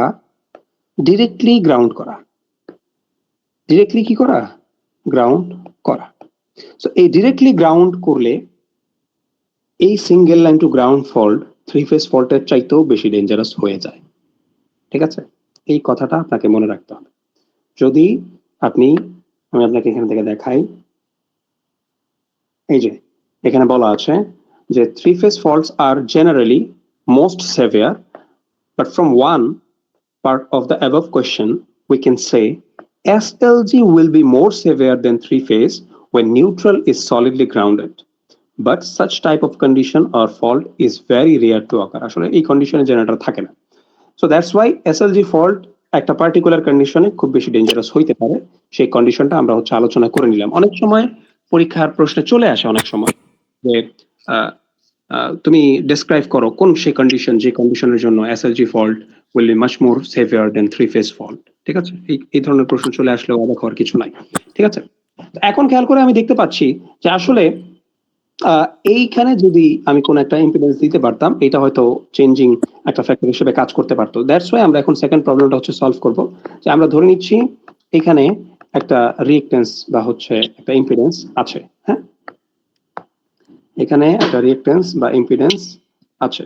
A: ডিরেক্টলি গ্রাউন্ড করা, ডিরেক্টলি কি করা, গ্রাউন্ড করা। সো এই ডিরেক্টলি গ্রাউন্ড করলে এই single line to ground fault 3 phase ফল্টের চাইতেও বেশি ডেঞ্জারাস হয়ে যায়। ঠিক আছে, এই কথাটা আপনাকে মনে রাখতে হবে। যদি আপনি, আমি আপনাকে এখান থেকে দেখাই, এই যে এখানে বলা আছে যে 3 phase faults are generally most severe, but from one part of the above question, we can say SLG will be more severe than 3 phase when neutral is solidly grounded. But such type of condition or fault is very rare to occur. আসলে এই কন্ডিশনে generator থাকে না। So that's why SLG fault একটা particular কন্ডিশনে খুব বেশি dangerous হইতে পারে। সেই কন্ডিশনটা আমরা হচ্ছে আলোচনা করে নিলাম। অনেক সময় পরীক্ষার প্রশ্নে চলে আসে অনেক সময় যে তুমি ডেসক্রাইব করো কোন সেই কন্ডিশন, যে কন্ডিশনের জন্য SLG fault will be much more severe than 3 phase fault। ঠিক আছে, এই ধরনের প্রশ্ন চলে আসলেও অবাক হওয়ার কিছু নাই। ঠিক আছে, এখন খেয়াল করে আমি দেখতে পাচ্ছি যে আসলে এইখানে যদি আমি কোন একটা ইম্পিডেন্স দিতে পারতাম, এটা হয়তো চেঞ্জিং একটা ফ্যাক্টর হিসেবে কাজ করতে পারতো। দ্যাটস ওয়াই আমরা এখন সেকেন্ড প্রবলেমটা হচ্ছে সলভ করব। যে আমরা ধরে নিচ্ছি এখানে একটা রিঅ্যাকট্যান্স বা হচ্ছে একটা ইম্পিডেন্স আছে। হ্যাঁ, এখানে একটা রিঅ্যাকট্যান্স বা ইম্পিডেন্স আছে,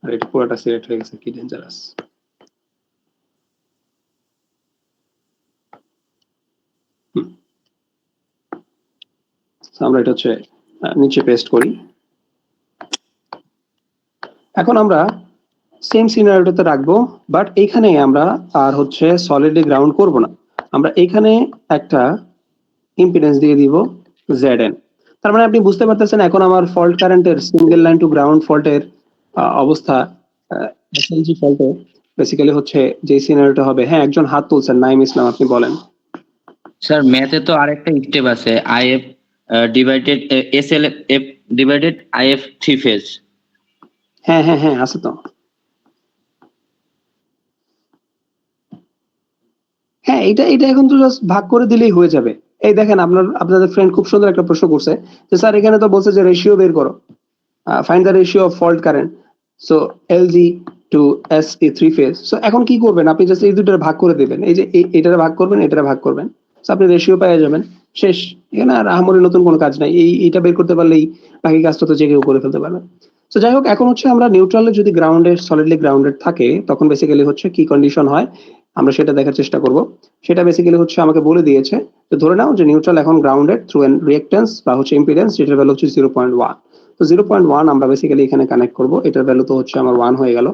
A: আর এটা পুরোটা সিলেক্ট হয়ে গেছে, কি ডেঞ্জারাস। আমরা এটা হচ্ছে নিচে পেস্ট করি। এখন আমরা সেম সিনারিওতে রাখবো, বাট এখানে আমরা আর হচ্ছে সলিডলি গ্রাউন্ড করব না, আমরা এখানে একটা ইম্পিডেন্স দিয়ে দিব ZN। তার মানে আপনি বুঝতে পারতেছেন এখন আমার ফল্ট কারেন্টের সিঙ্গেল লাইন টু গ্রাউন্ড ফল্টের অবস্থা SLG ফল্টে বেসিক্যালি হচ্ছে যে সিনারিওটা হবে। হ্যাঁ, একজন হাত তুলছেন, নাইম ইসলাম, আপনি বলেন।
E: স্যার ম্যাথে তো আরেকটা স্টেপ আছে, IF divided SLF divided IF 3 phase.
A: হ্যাঁ হ্যাঁ হ্যাঁ, আছে তো। হ্যাঁ, এটা এখন তো জাস্ট ভাগ করে দিলেই হয়ে যাবে। এই দেখেন আপনাদের ফ্রেন্ড খুব সুন্দর একটা প্রশ্ন করছে যে স্যার এখানে তো বলছে যে রেশিও বের করো, find the ratio of fault current, so LG to SE 3 phase. So এখন কি করবেন, আপনি জাস্ট এই দুটোর ভাগ করে দিবেন, এই যে এটারে ভাগ করবেন, এটারে ভাগ করবেন, সো আপনি রেশিও পেয়ে যাবেন, শেষ। এখানে আর আহামরি নতুন কোনো কাজ নাই, এইটা বের করতে পারলেই বাকি কাজটা তো যে কেউ করে ফেলতে পারবে। তো যাই হোক, এখন হচ্ছে আমরা নিউট্রালে যদি গ্রাউন্ডেড, সলিডলি গ্রাউন্ডেড থাকে, তখন বেসিক্যালি হচ্ছে কি কন্ডিশন হয় আমরা সেটা দেখার চেষ্টা করব। সেটা বেসিক্যালি হচ্ছে আমাকে বলে দিয়েছে যে ধরে নাও যে নিউট্রাল এখন গ্রাউন্ডেড থ্রু এন রিঅ্যাকট্যান্স বা হচ্ছে ইম্পিডেন্স, যেটার ভ্যালু হচ্ছে 0.1। তো 0.1 আমরা বেসিক্যালি এখানে কানেক্ট করব। এটার ভ্যালু তো হচ্ছে আমার 1 হয়ে গেল,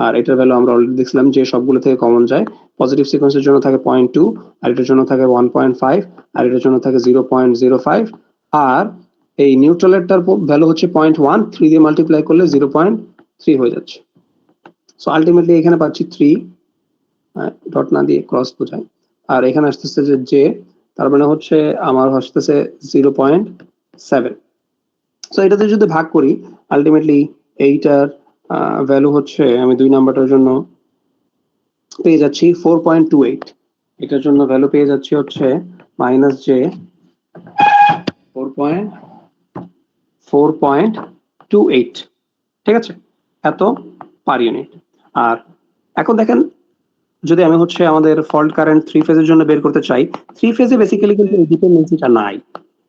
A: আর এটার ভ্যালু আমরা অলরেডি দেখছিলাম যে সবগুলো থেকে কমন যায়। পজিটিভ সিকোয়েন্সের জন্য থাকে 0.2, আর এটার জন্য থাকে 1.5, আর এটার জন্য থাকে 0.05, আর এই নিউট্রালেরটার ভ্যালু হচ্ছে 0.1, 3 দিয়ে মাল্টিপ্লাই করলে 0.3 হয়ে যাচ্ছে। সো আলটিমেটলি এখানে পাচ্ছি 3, ডট না দিয়ে ক্রস বোঝায়, আর এখানে আসতেছে যে জে, তার মানে হচ্ছে আমার আসতেছে 0.7। সো এটাতে যদি ভাগ করি, আলটিমেটলি এইটার ভ্যালু হচ্ছে আমি 2 নাম্বারটার জন্য পেয়ে যাচ্ছি 4.28, এটার জন্য ভ্যালু পেয়ে যাচ্ছি হচ্ছে -J 4.28। ঠিক আছে, এত পার ইউনিট। আর এখন দেখেন, যদি আমি হচ্ছে আমাদের ফল্ট কারেন্ট 3 ফেজের জন্য বের করতে চাই, 3 ফেজে বেসিক্যালি কিন্তু এই ডিপেন্ডেন্সিটা নাই,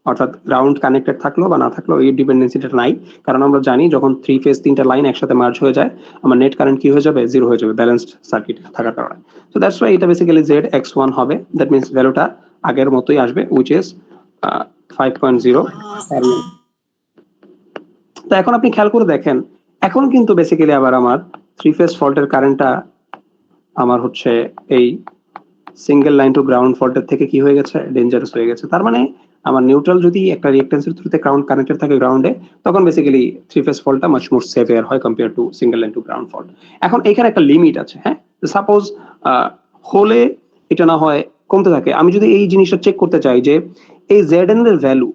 A: অর্থাৎ গ্রাউন্ড কানেক্টেড থাকলো বা না থাকলো এই ডিপেন্ডেন্সিটা নাই। কারণ আমরা জানি যখন 3 ফেজ 3টা লাইন একসাথে মার্জ হয়ে যায়, আমার নেট কারেন্ট কি হয়ে যাবে, 0 হয়ে যাবে, ব্যালেন্সড সার্কিট থাকার কারণে। সো দ্যাটস ওয়াই এটা বেসিক্যালি ZX1 হবে। দ্যাট মিন্স ভ্যালুটা আগের মতোই আসবে, উইচ ইজ 5.0 তো এখন আপনি খেয়াল করে দেখেন, এখন কিন্তু বেসিক্যালি আবার আমার 3 ফেজ ফল্টের কারেন্টটা আমার হচ্ছে এই সিঙ্গেল লাইন টু গ্রাউন্ড ফল্টের থেকে কি হয়ে গেছে, ডেঞ্জারাস হয়ে গেছে। তার মানে আমার নিউট্রাল যদি একটা রিঅ্যাকট্যান্সের থ্রুতে গ্রাউন্ড কানেক্টেড থাকে গ্রাউন্ডে, তখন বেসিক্যালি 3 ফেজ ফল্টটা মাচ মোর সেভিয়ার হয় compare to single line to ground fault. এখন এখানে একটা লিমিট আছে, হ্যাঁ, সাপোজ হলে এটা না হয় কমতে থাকে। আমি যদি এই জিনিসটা চেক করতে চাই যে এই ZN এর ভ্যালু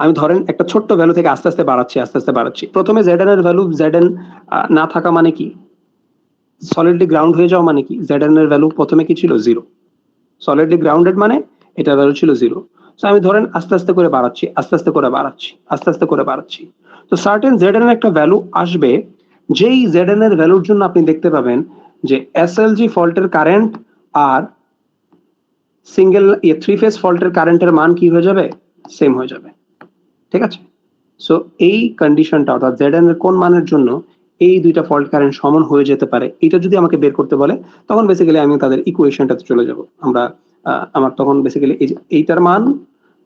A: আমি ধরেন একটা ছোট্ট ভ্যালু থেকে আস্তে আস্তে বাড়াচ্ছি। প্রথমে ZN এর ভ্যালু ZN না থাকা মানে কি, সলিডলি গ্রাউন্ড হয়ে যাওয়া মানে কি, ZN এর ভ্যালু প্রথমে কি ছিল, 0। সলিডলি গ্রাউন্ডেড মানে এটার ভ্যালু ছিল 0। সো আমি ধরেন আস্তে আস্তে করে বাড়াচ্ছি। তো সার্টেন ZN এর একটা ভ্যালু আসবে, যেই ZN এর ভ্যালুর জন্য আপনি দেখতে পাবেন যে SLG ফল্টের কারেন্ট আর সিঙ্গেল 3 ফেজ ফল্টের কারেন্টের মান কি হয়ে যাবে, সেম হয়ে যাবে। ঠিক আছে, সো এই কন্ডিশনটা অর্থাৎ ZN এর কোন মানের জন্য এই দুইটা ফল্ট কারেন্ট সমান হয়ে যেতে পারে, এটা যদি আমাকে বের করতে বলে, তখন বেসিক্যালি আমি তাদের ইকুয়েশনটাতে চলে যাব। আমার তখন বেসিক্যালি এইটার মান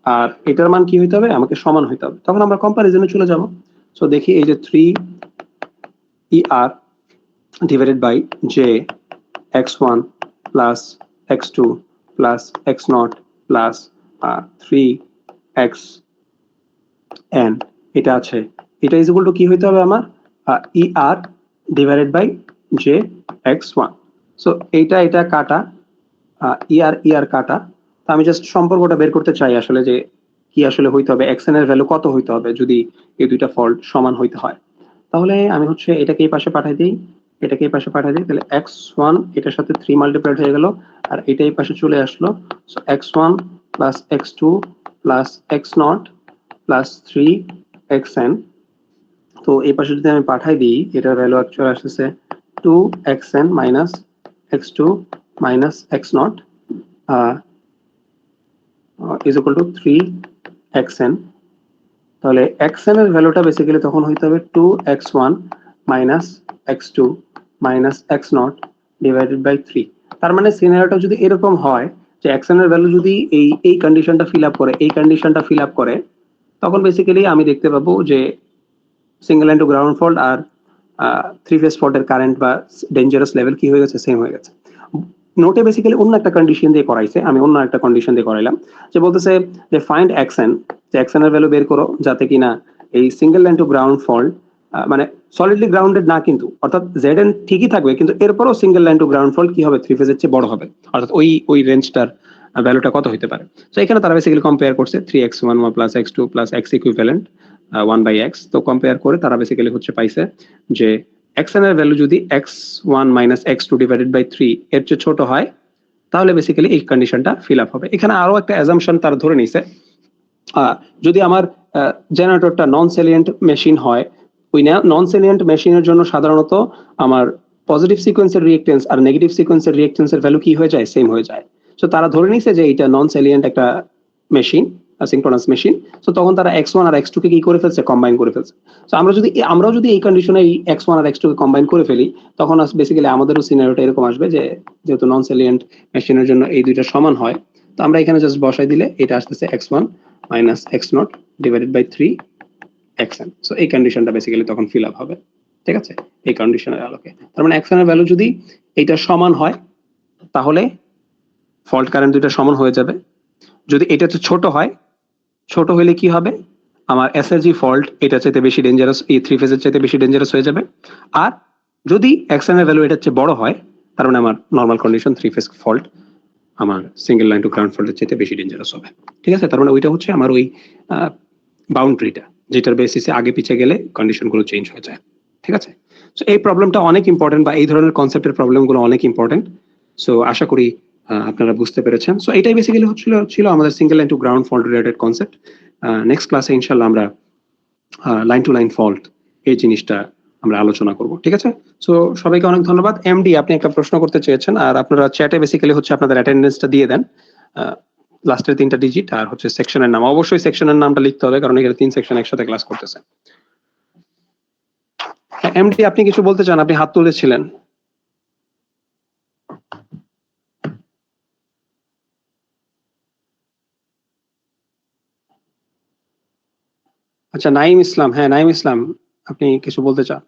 A: আর এটার মান কি হইতে হবে, আমাকে সমান হইতে হবে, তখন আমরা কম্পারিজনে চলে যাব। সো দেখি এই যে 3ER divided by J x1 plus x2 plus x0 plus 3xn এটা আছে, এটা ইজ ইকুয়াল টু কি হইতে হবে আমার ER divided by JX1। So এটা কাটা, ER কাটা। তো আমি জাস্ট সম্পর্কটা বের করতে চাই আসলে যে কি আসলে হইতে হবে, xn এর ভ্যালু কত হইতে হবে যদি এই দুইটা ফল্ট সমান হইতে হয়। তাহলে আমি হচ্ছে এটাকে এই পাশে পাঠাই দিই, তাহলে x1 এটার সাথে 3 মাল্টিপ্লাইড হয়ে গেল, আর এটা এই পাশে চলে আসলো। So x1 plus x2 plus x0 plus 3xn। তো এই পাশে যদি আমি পাঠাই দিই, এটার ভ্যালু অ্যাকচুয়ালি আসছে 2xn minus x2 minus x0 is equal two 3xn। তাহলে xn এর ভ্যালুটা বেসিক্যালি তখন হইতে হবে 2x1 minus x2 minus x0 divided by 3। তার মানে সিনারিওটা যদি এরকম হয় যে xn এর ভ্যালু যদি এই কন্ডিশনটা ফিল আপ করে, তখন বেসিক্যালি আমি দেখতে পাবো যে single line to ground fault আর 3 ফেজ ফল্টের কারেন্ট বা ডেঞ্জারাস লেভেল কি হয়ে গেছে, সেম হয়ে গেছে। নোটে বেসিক্যালি অন্য একটা কন্ডিশন দিয়ে করাইছে, আমি অন্য একটা কন্ডিশন দিয়ে করাইলাম, যে বলতেছে যে ফাইন্ড xn, যে xn এর ভ্যালু বের করো যাতে কিনা এই single line to ground fault মানে সলিডলি গ্রাউন্ডেড না কিন্তু, অর্থাৎ ZN ঠিকই থাকবে কিন্তু এরপরও single line to ground fault কি হবে, 3 ফেজের চেয়ে বড় হবে, অর্থাৎ ওই রেঞ্জটার ভ্যালুটা কত হতে পারে। তো এখানে তারা বেসিক্যালি কম্পেয়ার করছে 3x1 plus x2 plus x equivalent 1/x। তো কম্পেয়ার করে তারা বেসিক্যালি হচ্ছে পাইছে যে xn এর ভ্যালু যদি x1 minus x2 divided by 3 এর চেয়ে ছোট হয়, তাহলে বেসিক্যালি এই কন্ডিশনটা ফিল আপ হবে। এখানে আরো একটা অ্যাজাম্পশন তারা ধরে নিছে, যদি আমার জেনারেটরটা নন সেলিয়েন্ট মেশিন হয়, ওই নন সেলিয়েন্ট মেশিনের জন্য সাধারণত আমার পজিটিভ সিকোয়েন্সের রিঅ্যাকট্যান্স আর নেগেটিভ সিকোয়েন্সের রিঅ্যাকট্যান্সের ভ্যালু কি হয়ে যায়, সেম হয়ে যায়। সো তারা ধরে নিছে যে এটা নন সেলিয়েন্ট একটা মেশিন, সিনক্রোনাস মেশিন। সো তখন তারা x1 আর x2 কে কি করে ফেলছে, কম্বাইন করে ফেলছে। সো আমরাও যদি এই কন্ডিশনে এই x1 আর x2 কে কম্বাইন করে ফেলি, তখন বেসিক্যালি আমাদেরও সিনারিওটা এরকম আসবে যে যেহেতু নন সেলিয়েন্ট মেশিনের জন্য এই দুইটা সমান হয়, তো আমরা এখানে জাস্ট বসাই দিলে এটা আসতেছে x1 minus x0 divided by 3xn। So এই কন্ডিশনটা বেসিক্যালি তখন ফিল আপ হবে। ঠিক আছে, এই কন্ডিশনের আলোকে তার মানে xn এর ভ্যালু যদি এটা সমান হয়, তাহলে ফল্ট কারেন্ট দুইটা সমান হয়ে যাবে। যদি এটা ছোট হয়, ছোট হলে কি হবে, আমার SLG ফল্ট এটা চাইতে বেশি ডেঞ্জারাস, এই 3 ফেজের চাইতে বেশি ডেঞ্জারাস হয়ে যাবে। আর যদি xn এর ভ্যালু এটা চেয়ে বড় হয়, তার মানে আমার নর্মাল কন্ডিশন 3 ফেজ ফল্ট আমার সিঙ্গেল লাইন টু গ্রাউন্ড ফল্টের চাইতে বেশি ডেঞ্জারাস হবে। ঠিক আছে, তার মানে ওইটা হচ্ছে আমার ওই বাউন্ডারিটা, যেটার বেসিসে আগে পিছিয়ে গেলে কন্ডিশন গুলো চেঞ্জ হয়ে যায়। ঠিক আছে, সো এই প্রবলেমটা অনেক ইম্পর্টেন্ট, বা এই ধরনের কনসেপ্টের প্রবলেমগুলো অনেক ইম্পর্টেন্ট। সো আশা করি আপনারা বুঝতে পেরেছেন। সো এটাই বেসিক্যালি ছিল আমাদের single line to ground fault related concept. Next ক্লাসে ইনশাল্লাহ আমরা লাইন টু লাইন ফল্ট এই জিনিসটা আমরা আলোচনা করব। ঠিক আছে, সো সবাইকে অনেক ধন্যবাদ। এমডি আপনি একটা প্রশ্ন করতে চেয়েছেন, আর আপনারা চ্যাটে বেসিক্যালি হচ্ছে আপনাদের অ্যাটেন্ডেন্সটা দিয়ে দেন, লাস্টের 3টা ডিজিট আর হচ্ছে সেকশনের নাম, অবশ্যই সেকশনের নামটা লিখতে হবে কারণ এখানে 3 সেকশন একসাথে ক্লাস করতেছে। এমডি আপনি কিছু বলতে চান, আপনি হাত তুলেছিলেন।
F: আচ্ছা নাইম ইসলাম, হ্যাঁ নাইম ইসলাম, আপনি কিছু বলতে চান?